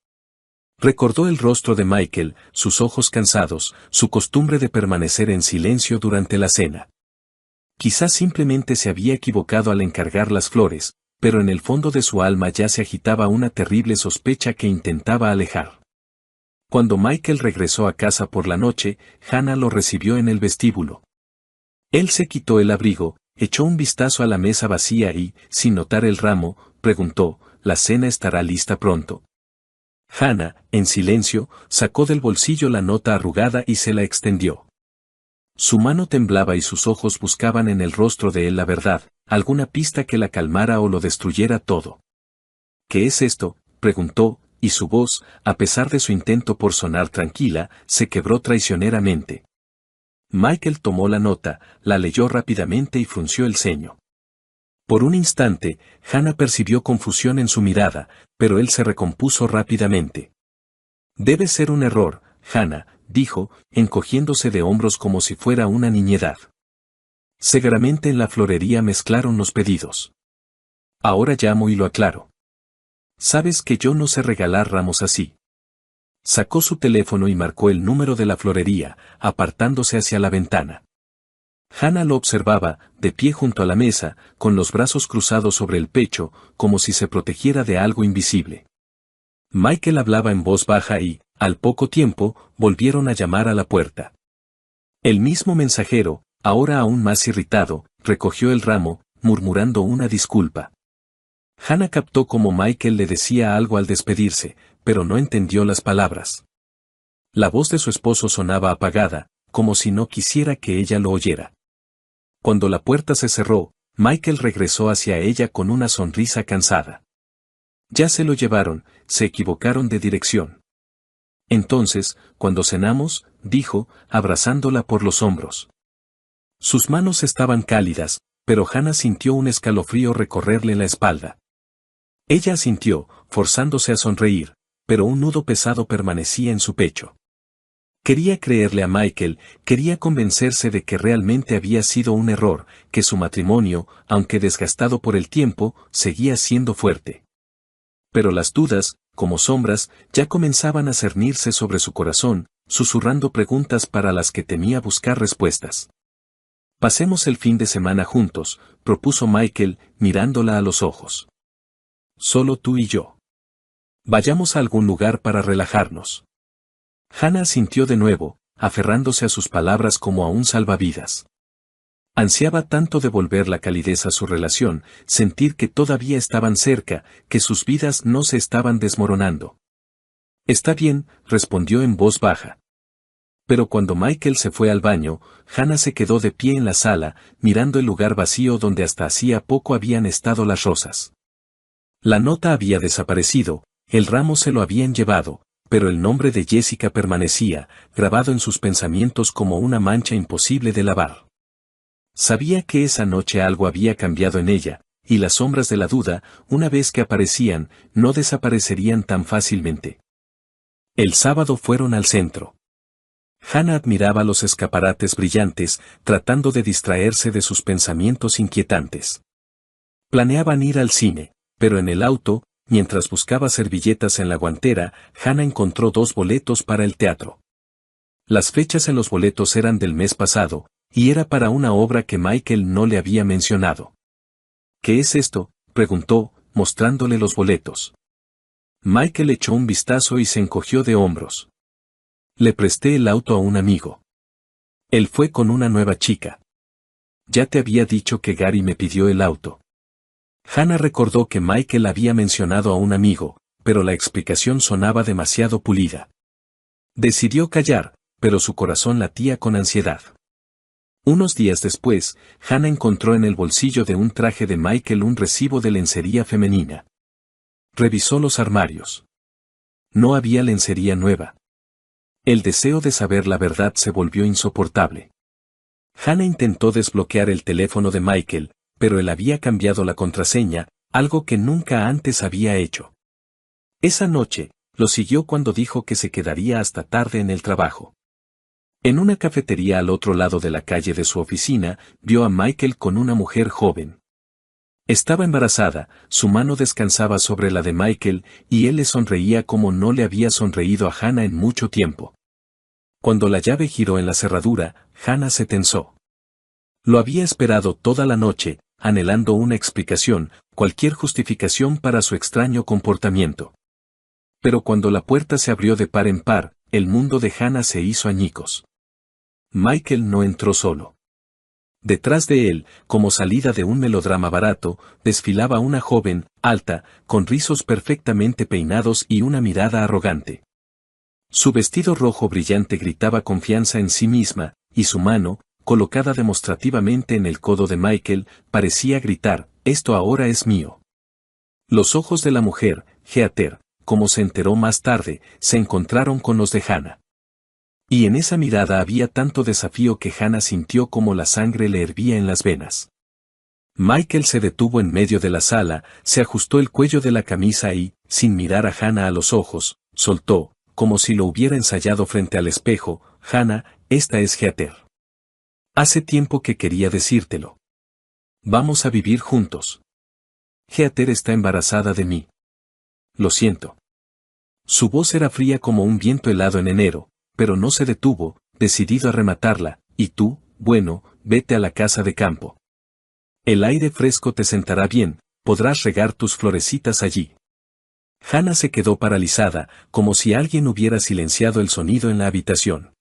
Recordó el rostro de Michael, sus ojos cansados, su costumbre de permanecer en silencio durante la cena. Quizás simplemente se había equivocado al encargar las flores, pero en el fondo de su alma ya se agitaba una terrible sospecha que intentaba alejar. Cuando Michael regresó a casa por la noche, Hannah lo recibió en el vestíbulo. Él se quitó el abrigo, echó un vistazo a la mesa vacía y, sin notar el ramo, preguntó: «¿La cena estará lista pronto?». Hannah, en silencio, sacó del bolsillo la nota arrugada y se la extendió. Su mano temblaba y sus ojos buscaban en el rostro de él la verdad, alguna pista que la calmara o lo destruyera todo. «¿Qué es esto?», preguntó, y su voz, a pesar de su intento por sonar tranquila, se quebró traicioneramente. Michael tomó la nota, la leyó rápidamente y frunció el ceño. Por un instante, Hannah percibió confusión en su mirada, pero él se recompuso rápidamente. «Debe ser un error, Hannah», dijo, encogiéndose de hombros como si fuera una niñedad. «Seguramente en la florería mezclaron los pedidos. Ahora llamo y lo aclaro. Sabes que yo no sé regalar ramos así». Sacó su teléfono y marcó el número de la florería, apartándose hacia la ventana. Hannah lo observaba, de pie junto a la mesa, con los brazos cruzados sobre el pecho, como si se protegiera de algo invisible. Michael hablaba en voz baja y, al poco tiempo, volvieron a llamar a la puerta. El mismo mensajero, ahora aún más irritado, recogió el ramo, murmurando una disculpa. Hannah captó cómo Michael le decía algo al despedirse, pero no entendió las palabras. La voz de su esposo sonaba apagada, como si no quisiera que ella lo oyera. Cuando la puerta se cerró, Michael regresó hacia ella con una sonrisa cansada. «Ya se lo llevaron, se equivocaron de dirección». «Entonces, cuando cenamos», dijo, abrazándola por los hombros. Sus manos estaban cálidas, pero Hannah sintió un escalofrío recorrerle la espalda. Ella asintió, forzándose a sonreír, pero un nudo pesado permanecía en su pecho. Quería creerle a Michael, quería convencerse de que realmente había sido un error, que su matrimonio, aunque desgastado por el tiempo, seguía siendo fuerte. Pero las dudas, como sombras, ya comenzaban a cernirse sobre su corazón, susurrando preguntas para las que temía buscar respuestas. «Pasemos el fin de semana juntos», propuso Michael, mirándola a los ojos. «Solo tú y yo. Vayamos a algún lugar para relajarnos». Hannah asintió de nuevo, aferrándose a sus palabras como a un salvavidas. Ansiaba tanto devolver la calidez a su relación, sentir que todavía estaban cerca, que sus vidas no se estaban desmoronando. Está bien, respondió en voz baja. Pero cuando Michael se fue al baño, Hannah se quedó de pie en la sala, mirando el lugar vacío donde hasta hacía poco habían estado las rosas. La nota había desaparecido, el ramo se lo habían llevado, pero el nombre de Jessica permanecía, grabado en sus pensamientos como una mancha imposible de lavar. Sabía que esa noche algo había cambiado en ella, y las sombras de la duda, una vez que aparecían, no desaparecerían tan fácilmente. El sábado fueron al centro. Hannah admiraba los escaparates brillantes, tratando de distraerse de sus pensamientos inquietantes. Planeaban ir al cine, pero en el auto, mientras buscaba servilletas en la guantera, Hannah encontró 2 boletos para el teatro. Las fechas en los boletos eran del mes pasado, y era para una obra que Michael no le había mencionado. ¿Qué es esto?, preguntó, mostrándole los boletos. Michael echó un vistazo y se encogió de hombros. Le presté el auto a un amigo. Él fue con una nueva chica. Ya te había dicho que Gary me pidió el auto. Hannah recordó que Michael había mencionado a un amigo, pero la explicación sonaba demasiado pulida. Decidió callar, pero su corazón latía con ansiedad. Unos días después, Hannah encontró en el bolsillo de un traje de Michael un recibo de lencería femenina. Revisó los armarios. No había lencería nueva. El deseo de saber la verdad se volvió insoportable. Hannah intentó desbloquear el teléfono de Michael, pero él había cambiado la contraseña, algo que nunca antes había hecho. Esa noche, lo siguió cuando dijo que se quedaría hasta tarde en el trabajo. En una cafetería al otro lado de la calle de su oficina, vio a Michael con una mujer joven. Estaba embarazada, su mano descansaba sobre la de Michael, y él le sonreía como no le había sonreído a Hannah en mucho tiempo. Cuando la llave giró en la cerradura, Hannah se tensó. Lo había esperado toda la noche, anhelando una explicación, cualquier justificación para su extraño comportamiento. Pero cuando la puerta se abrió de par en par, el mundo de Hannah se hizo añicos. Michael no entró solo. Detrás de él, como salida de un melodrama barato, desfilaba una joven, alta, con rizos perfectamente peinados y una mirada arrogante. Su vestido rojo brillante gritaba confianza en sí misma, y su mano, colocada demostrativamente en el codo de Michael, parecía gritar, «Esto ahora es mío». Los ojos de la mujer, Heather, como se enteró más tarde, se encontraron con los de Hannah. Y en esa mirada había tanto desafío que Hannah sintió como la sangre le hervía en las venas. Michael se detuvo en medio de la sala, se ajustó el cuello de la camisa y, sin mirar a Hannah a los ojos, soltó, como si lo hubiera ensayado frente al espejo, «Hannah, esta es Heather. Hace tiempo que quería decírtelo. Vamos a vivir juntos. Heather está embarazada de mí. Lo siento». Su voz era fría como un viento helado en enero, pero no se detuvo, decidido a rematarla, «Y tú, bueno, vete a la casa de campo. El aire fresco te sentará bien, podrás regar tus florecitas allí». Hannah se quedó paralizada, como si alguien hubiera silenciado el sonido en la habitación.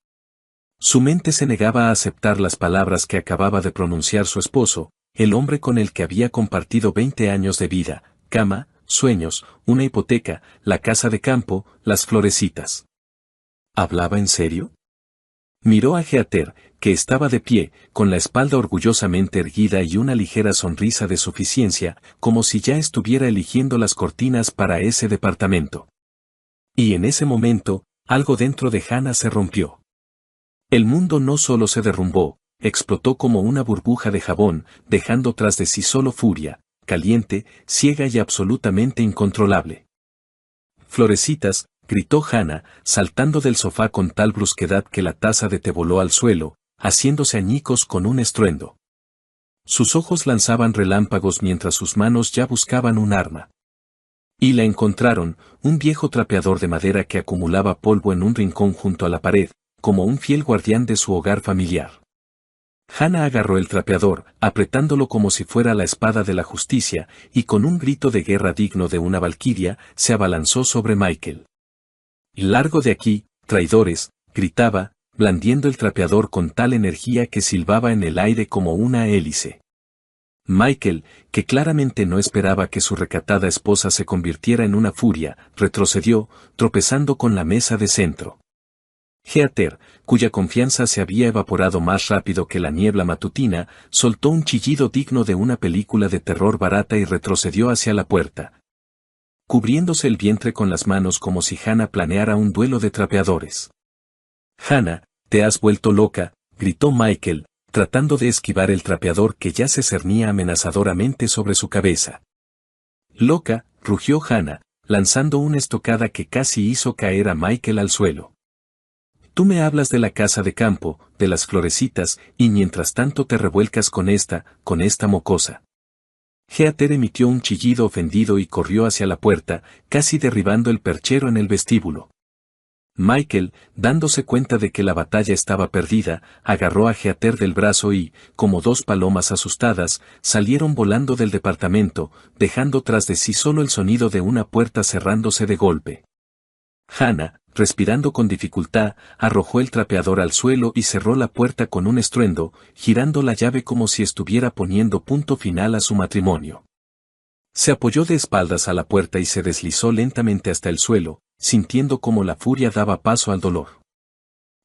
Su mente se negaba a aceptar las palabras que acababa de pronunciar su esposo, el hombre con el que había compartido 20 años de vida, cama, sueños, una hipoteca, la casa de campo, las florecitas. ¿Hablaba en serio? Miró a Heather, que estaba de pie, con la espalda orgullosamente erguida y una ligera sonrisa de suficiencia, como si ya estuviera eligiendo las cortinas para ese departamento. Y en ese momento, algo dentro de Hannah se rompió. El mundo no solo se derrumbó, explotó como una burbuja de jabón, dejando tras de sí solo furia, caliente, ciega y absolutamente incontrolable. «Florecitas», gritó Hannah, saltando del sofá con tal brusquedad que la taza de té voló al suelo, haciéndose añicos con un estruendo. Sus ojos lanzaban relámpagos mientras sus manos ya buscaban un arma. Y la encontraron, un viejo trapeador de madera que acumulaba polvo en un rincón junto a la pared, como un fiel guardián de su hogar familiar. Hannah agarró el trapeador, apretándolo como si fuera la espada de la justicia, y con un grito de guerra digno de una valquiria, se abalanzó sobre Michael. «Largo de aquí, traidores», gritaba, blandiendo el trapeador con tal energía que silbaba en el aire como una hélice. Michael, que claramente no esperaba que su recatada esposa se convirtiera en una furia, retrocedió, tropezando con la mesa de centro. Heather, cuya confianza se había evaporado más rápido que la niebla matutina, soltó un chillido digno de una película de terror barata y retrocedió hacia la puerta, cubriéndose el vientre con las manos como si Hannah planeara un duelo de trapeadores. «Hannah, te has vuelto loca», gritó Michael, tratando de esquivar el trapeador que ya se cernía amenazadoramente sobre su cabeza. «Loca», rugió Hannah, lanzando una estocada que casi hizo caer a Michael al suelo. «Tú me hablas de la casa de campo, de las florecitas, y mientras tanto te revuelcas con esta mocosa». Heather emitió un chillido ofendido y corrió hacia la puerta, casi derribando el perchero en el vestíbulo. Michael, dándose cuenta de que la batalla estaba perdida, agarró a Heather del brazo y, como dos palomas asustadas, salieron volando del departamento, dejando tras de sí solo el sonido de una puerta cerrándose de golpe. Hannah, respirando con dificultad, arrojó el trapeador al suelo y cerró la puerta con un estruendo, girando la llave como si estuviera poniendo punto final a su matrimonio. Se apoyó de espaldas a la puerta y se deslizó lentamente hasta el suelo, sintiendo cómo la furia daba paso al dolor.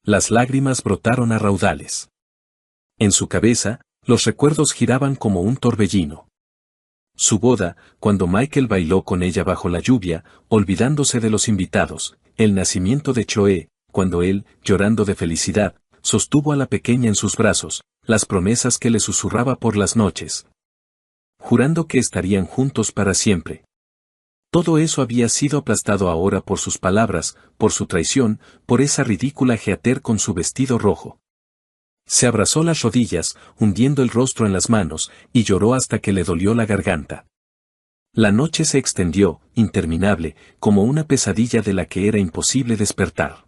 Las lágrimas brotaron a raudales. En su cabeza, los recuerdos giraban como un torbellino. Su boda, cuando Michael bailó con ella bajo la lluvia, olvidándose de los invitados, el nacimiento de Choe, cuando él, llorando de felicidad, sostuvo a la pequeña en sus brazos, las promesas que le susurraba por las noches, jurando que estarían juntos para siempre. Todo eso había sido aplastado ahora por sus palabras, por su traición, por esa ridícula Heather con su vestido rojo. Se abrazó las rodillas, hundiendo el rostro en las manos, y lloró hasta que le dolió la garganta. La noche se extendió, interminable, como una pesadilla de la que era imposible despertar.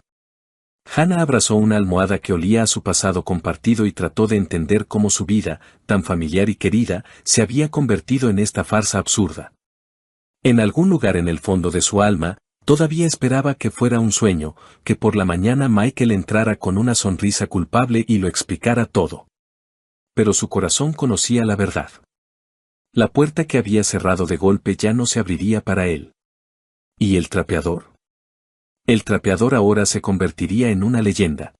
Hannah abrazó una almohada que olía a su pasado compartido y trató de entender cómo su vida, tan familiar y querida, se había convertido en esta farsa absurda. En algún lugar en el fondo de su alma, todavía esperaba que fuera un sueño, que por la mañana Michael entrara con una sonrisa culpable y lo explicara todo. Pero su corazón conocía la verdad. La puerta que había cerrado de golpe ya no se abriría para él. ¿Y el trapeador? El trapeador ahora se convertiría en una leyenda.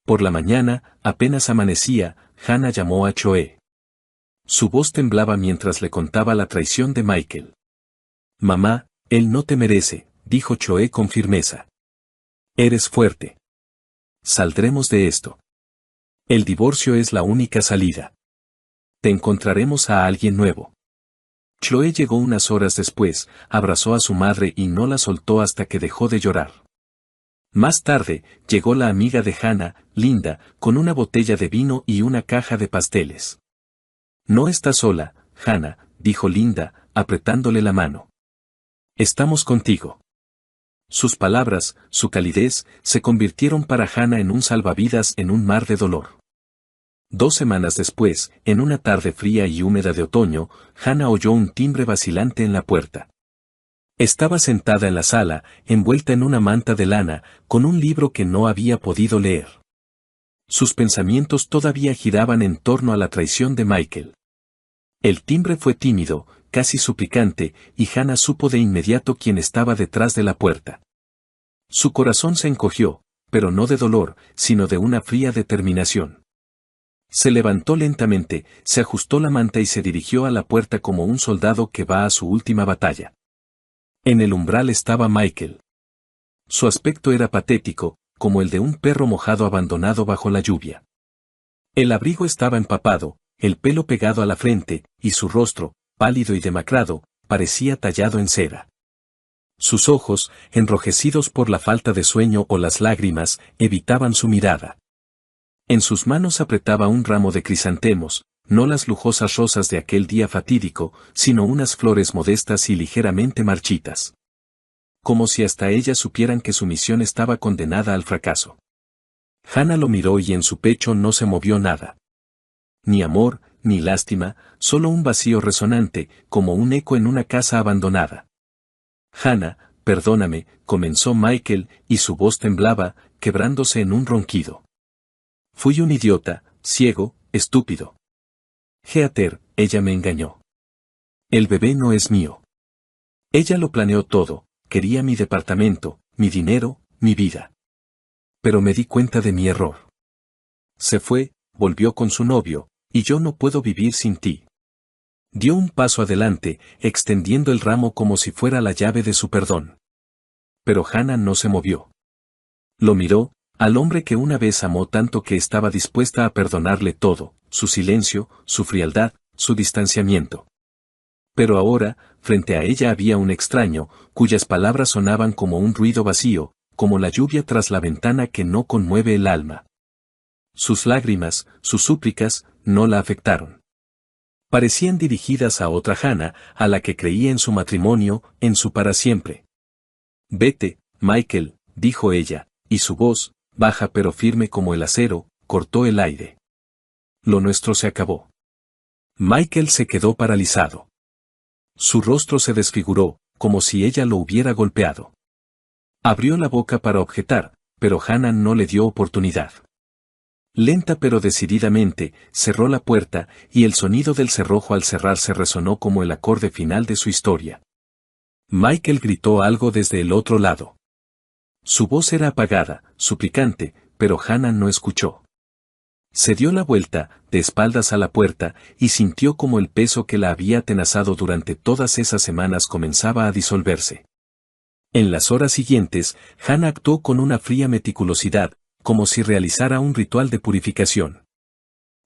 Por la mañana, apenas amanecía, Hannah llamó a Choe. Su voz temblaba mientras le contaba la traición de Michael. «Mamá, él no te merece», dijo Choe con firmeza. «Eres fuerte. Saldremos de esto. El divorcio es la única salida. Te encontraremos a alguien nuevo». Choe llegó unas horas después, abrazó a su madre y no la soltó hasta que dejó de llorar. Más tarde, llegó la amiga de Hannah, Linda, con una botella de vino y una caja de pasteles. «No estás sola, Hannah», dijo Linda, apretándole la mano. «Estamos contigo». Sus palabras, su calidez, se convirtieron para Hannah en un salvavidas en un mar de dolor. 2 semanas después, en una tarde fría y húmeda de otoño, Hannah oyó un timbre vacilante en la puerta. Estaba sentada en la sala, envuelta en una manta de lana, con un libro que no había podido leer. Sus pensamientos todavía giraban en torno a la traición de Michael. El timbre fue tímido, casi suplicante, y Hannah supo de inmediato quién estaba detrás de la puerta. Su corazón se encogió, pero no de dolor, sino de una fría determinación. Se levantó lentamente, se ajustó la manta y se dirigió a la puerta como un soldado que va a su última batalla. En el umbral estaba Michael. Su aspecto era patético, como el de un perro mojado abandonado bajo la lluvia. El abrigo estaba empapado, el pelo pegado a la frente, y su rostro, pálido y demacrado, parecía tallado en cera. Sus ojos, enrojecidos por la falta de sueño o las lágrimas, evitaban su mirada. En sus manos apretaba un ramo de crisantemos, no las lujosas rosas de aquel día fatídico, sino unas flores modestas y ligeramente marchitas. Como si hasta ellas supieran que su misión estaba condenada al fracaso. Hannah lo miró y en su pecho no se movió nada. Ni amor, ni lástima, solo un vacío resonante, como un eco en una casa abandonada. «Hannah, perdóname», comenzó Michael, y su voz temblaba, quebrándose en un ronquido. «Fui un idiota, ciego, estúpido. Heather, ella me engañó. El bebé no es mío. Ella lo planeó todo, quería mi departamento, mi dinero, mi vida. Pero me di cuenta de mi error. Se fue, volvió con su novio, y yo no puedo vivir sin ti. Dio un paso adelante, extendiendo el ramo como si fuera la llave de su perdón. Pero Hannah no se movió. Lo miró, al hombre que una vez amó tanto que estaba dispuesta a perdonarle todo, su silencio, su frialdad, su distanciamiento. Pero ahora, frente a ella había un extraño, cuyas palabras sonaban como un ruido vacío, como la lluvia tras la ventana que no conmueve el alma. Sus lágrimas, sus súplicas, no la afectaron. Parecían dirigidas a otra Hannah, a la que creía en su matrimonio, en su para siempre. Vete, Michael, dijo ella, y su voz, baja pero firme como el acero, cortó el aire. Lo nuestro se acabó. Michael se quedó paralizado. Su rostro se desfiguró, como si ella lo hubiera golpeado. Abrió la boca para objetar, pero Hannah no le dio oportunidad. Lenta pero decididamente, cerró la puerta, y el sonido del cerrojo al cerrarse resonó como el acorde final de su historia. Michael gritó algo desde el otro lado. Su voz era apagada, suplicante, pero Hannah no escuchó. Se dio la vuelta, de espaldas a la puerta, y sintió como el peso que la había atenazado durante todas esas semanas comenzaba a disolverse. En las horas siguientes, Hannah actuó con una fría meticulosidad, como si realizara un ritual de purificación.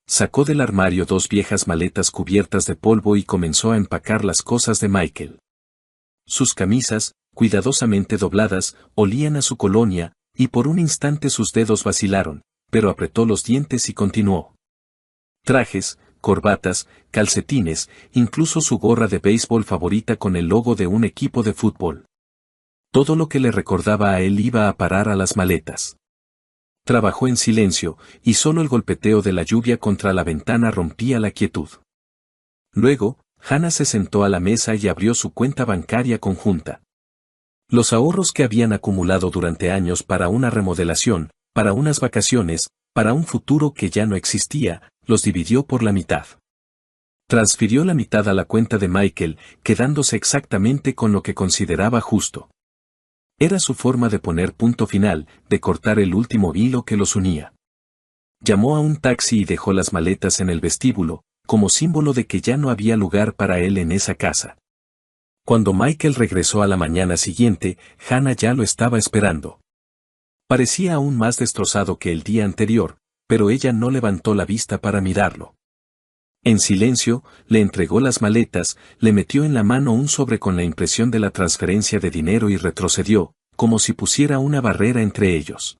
Sacó del armario 2 viejas maletas cubiertas de polvo y comenzó a empacar las cosas de Michael. Sus camisas, cuidadosamente dobladas, olían a su colonia, y por un instante sus dedos vacilaron, pero apretó los dientes y continuó. Trajes, corbatas, calcetines, incluso su gorra de béisbol favorita con el logo de un equipo de fútbol. Todo lo que le recordaba a él iba a parar a las maletas. Trabajó en silencio, y solo el golpeteo de la lluvia contra la ventana rompía la quietud. Luego, Hannah se sentó a la mesa y abrió su cuenta bancaria conjunta. Los ahorros que habían acumulado durante años para una remodelación, para unas vacaciones, para un futuro que ya no existía, los dividió por la mitad. Transfirió la mitad a la cuenta de Michael, quedándose exactamente con lo que consideraba justo. Era su forma de poner punto final, de cortar el último hilo que los unía. Llamó a un taxi y dejó las maletas en el vestíbulo, como símbolo de que ya no había lugar para él en esa casa. Cuando Michael regresó a la mañana siguiente, Hannah ya lo estaba esperando. Parecía aún más destrozado que el día anterior, pero ella no levantó la vista para mirarlo. En silencio, le entregó las maletas, le metió en la mano un sobre con la impresión de la transferencia de dinero y retrocedió, como si pusiera una barrera entre ellos.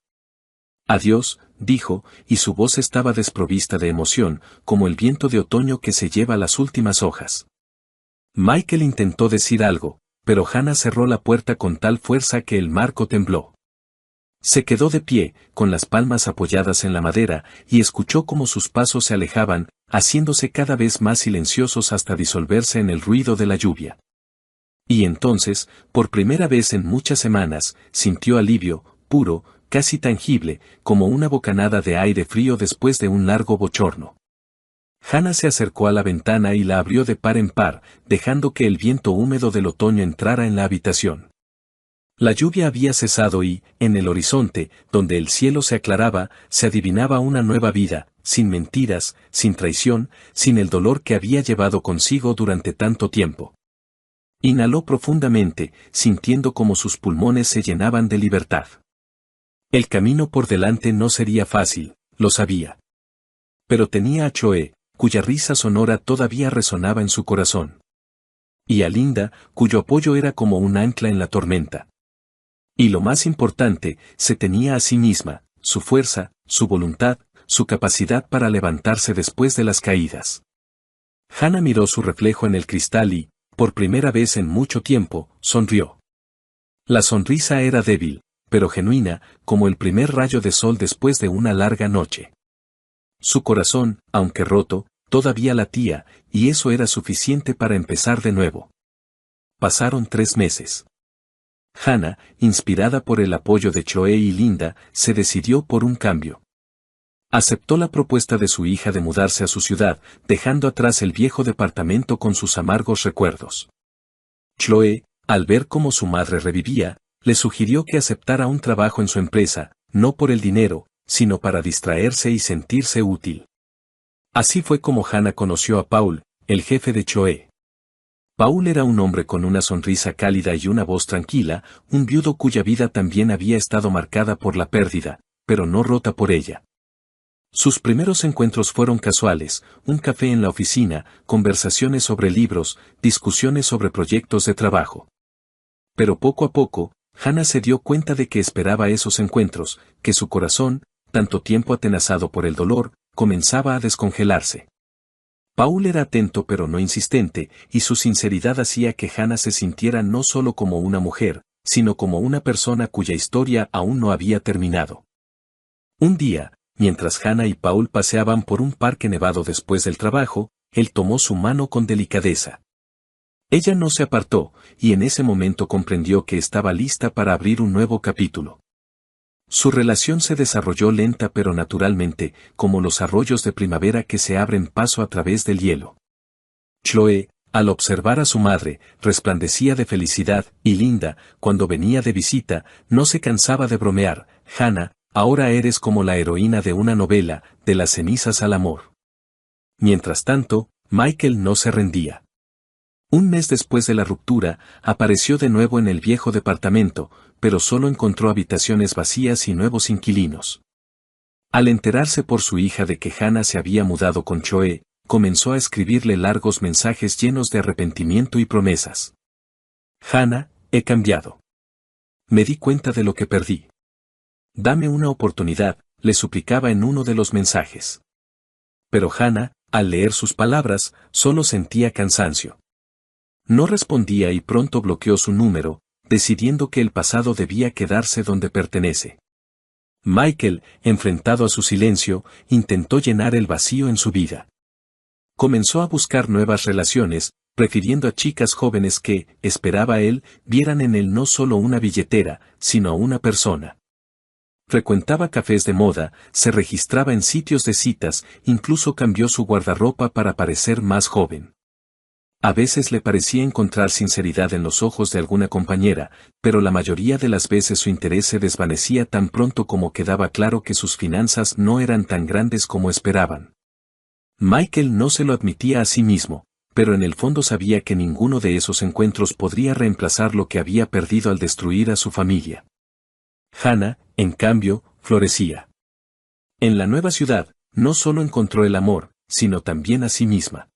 Adiós, dijo, y su voz estaba desprovista de emoción, como el viento de otoño que se lleva las últimas hojas. Michael intentó decir algo, pero Hannah cerró la puerta con tal fuerza que el marco tembló. Se quedó de pie, con las palmas apoyadas en la madera, y escuchó cómo sus pasos se alejaban, haciéndose cada vez más silenciosos hasta disolverse en el ruido de la lluvia. Y entonces, por primera vez en muchas semanas, sintió alivio, puro, casi tangible, como una bocanada de aire frío después de un largo bochorno. Hannah se acercó a la ventana y la abrió de par en par, dejando que el viento húmedo del otoño entrara en la habitación. La lluvia había cesado y, en el horizonte, donde el cielo se aclaraba, se adivinaba una nueva vida, sin mentiras, sin traición, sin el dolor que había llevado consigo durante tanto tiempo. Inhaló profundamente, sintiendo como sus pulmones se llenaban de libertad. El camino por delante no sería fácil, lo sabía. Pero tenía a Choe, cuya risa sonora todavía resonaba en su corazón. Y a Linda, cuyo apoyo era como un ancla en la tormenta. Y lo más importante, se tenía a sí misma, su fuerza, su voluntad, su capacidad para levantarse después de las caídas. Hannah miró su reflejo en el cristal y, por primera vez en mucho tiempo, sonrió. La sonrisa era débil, pero genuina, como el primer rayo de sol después de una larga noche. Su corazón, aunque roto, todavía latía, y eso era suficiente para empezar de nuevo. Pasaron 3 meses. Hannah, inspirada por el apoyo de Choe y Linda, se decidió por un cambio. Aceptó la propuesta de su hija de mudarse a su ciudad, dejando atrás el viejo departamento con sus amargos recuerdos. Chloe, al ver cómo su madre revivía, le sugirió que aceptara un trabajo en su empresa, no por el dinero, sino para distraerse y sentirse útil. Así fue como Hannah conoció a Paul, el jefe de Chloe. Paul era un hombre con una sonrisa cálida y una voz tranquila, un viudo cuya vida también había estado marcada por la pérdida, pero no rota por ella. Sus primeros encuentros fueron casuales, un café en la oficina, conversaciones sobre libros, discusiones sobre proyectos de trabajo. Pero poco a poco, Hannah se dio cuenta de que esperaba esos encuentros, que su corazón, tanto tiempo atenazado por el dolor, comenzaba a descongelarse. Paul era atento pero no insistente, y su sinceridad hacía que Hannah se sintiera no solo como una mujer, sino como una persona cuya historia aún no había terminado. Un día, mientras Hannah y Paul paseaban por un parque nevado después del trabajo, él tomó su mano con delicadeza. Ella no se apartó, y en ese momento comprendió que estaba lista para abrir un nuevo capítulo. Su relación se desarrolló lenta pero naturalmente, como los arroyos de primavera que se abren paso a través del hielo. Chloe, al observar a su madre, resplandecía de felicidad, y Linda, cuando venía de visita, no se cansaba de bromear: Hannah, ahora eres como la heroína de una novela, de las cenizas al amor. Mientras tanto, Michael no se rendía. Un mes después de la ruptura, apareció de nuevo en el viejo departamento, pero solo encontró habitaciones vacías y nuevos inquilinos. Al enterarse por su hija de que Hannah se había mudado con Chloe, comenzó a escribirle largos mensajes llenos de arrepentimiento y promesas. Hannah, he cambiado. Me di cuenta de lo que perdí. Dame una oportunidad, le suplicaba en uno de los mensajes. Pero Hannah, al leer sus palabras, solo sentía cansancio. No respondía y pronto bloqueó su número, decidiendo que el pasado debía quedarse donde pertenece. Michael, enfrentado a su silencio, intentó llenar el vacío en su vida. Comenzó a buscar nuevas relaciones, prefiriendo a chicas jóvenes que, esperaba él, vieran en él no solo una billetera, sino a una persona. Frecuentaba cafés de moda, se registraba en sitios de citas, incluso cambió su guardarropa para parecer más joven. A veces le parecía encontrar sinceridad en los ojos de alguna compañera, pero la mayoría de las veces su interés se desvanecía tan pronto como quedaba claro que sus finanzas no eran tan grandes como esperaban. Michael no se lo admitía a sí mismo, pero en el fondo sabía que ninguno de esos encuentros podría reemplazar lo que había perdido al destruir a su familia. Hannah, en cambio, florecía. En la nueva ciudad, no solo encontró el amor, sino también a sí misma.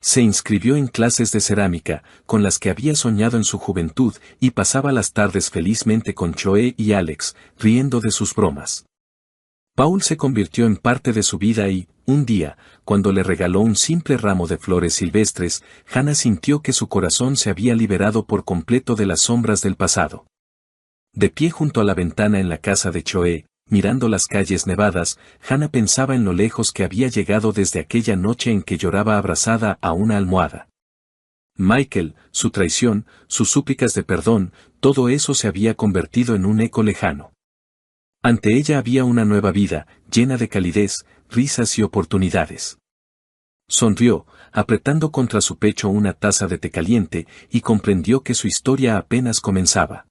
Se inscribió en clases de cerámica, con las que había soñado en su juventud, y pasaba las tardes felizmente con Chloe y Alex, riendo de sus bromas. Paul se convirtió en parte de su vida y, un día, cuando le regaló un simple ramo de flores silvestres, Hannah sintió que su corazón se había liberado por completo de las sombras del pasado. De pie junto a la ventana en la casa de Chloe, mirando las calles nevadas, Hannah pensaba en lo lejos que había llegado desde aquella noche en que lloraba abrazada a una almohada. Michael, su traición, sus súplicas de perdón, todo eso se había convertido en un eco lejano. Ante ella había una nueva vida, llena de calidez, risas y oportunidades. Sonrió, apretando contra su pecho una taza de té caliente, y comprendió que su historia apenas comenzaba.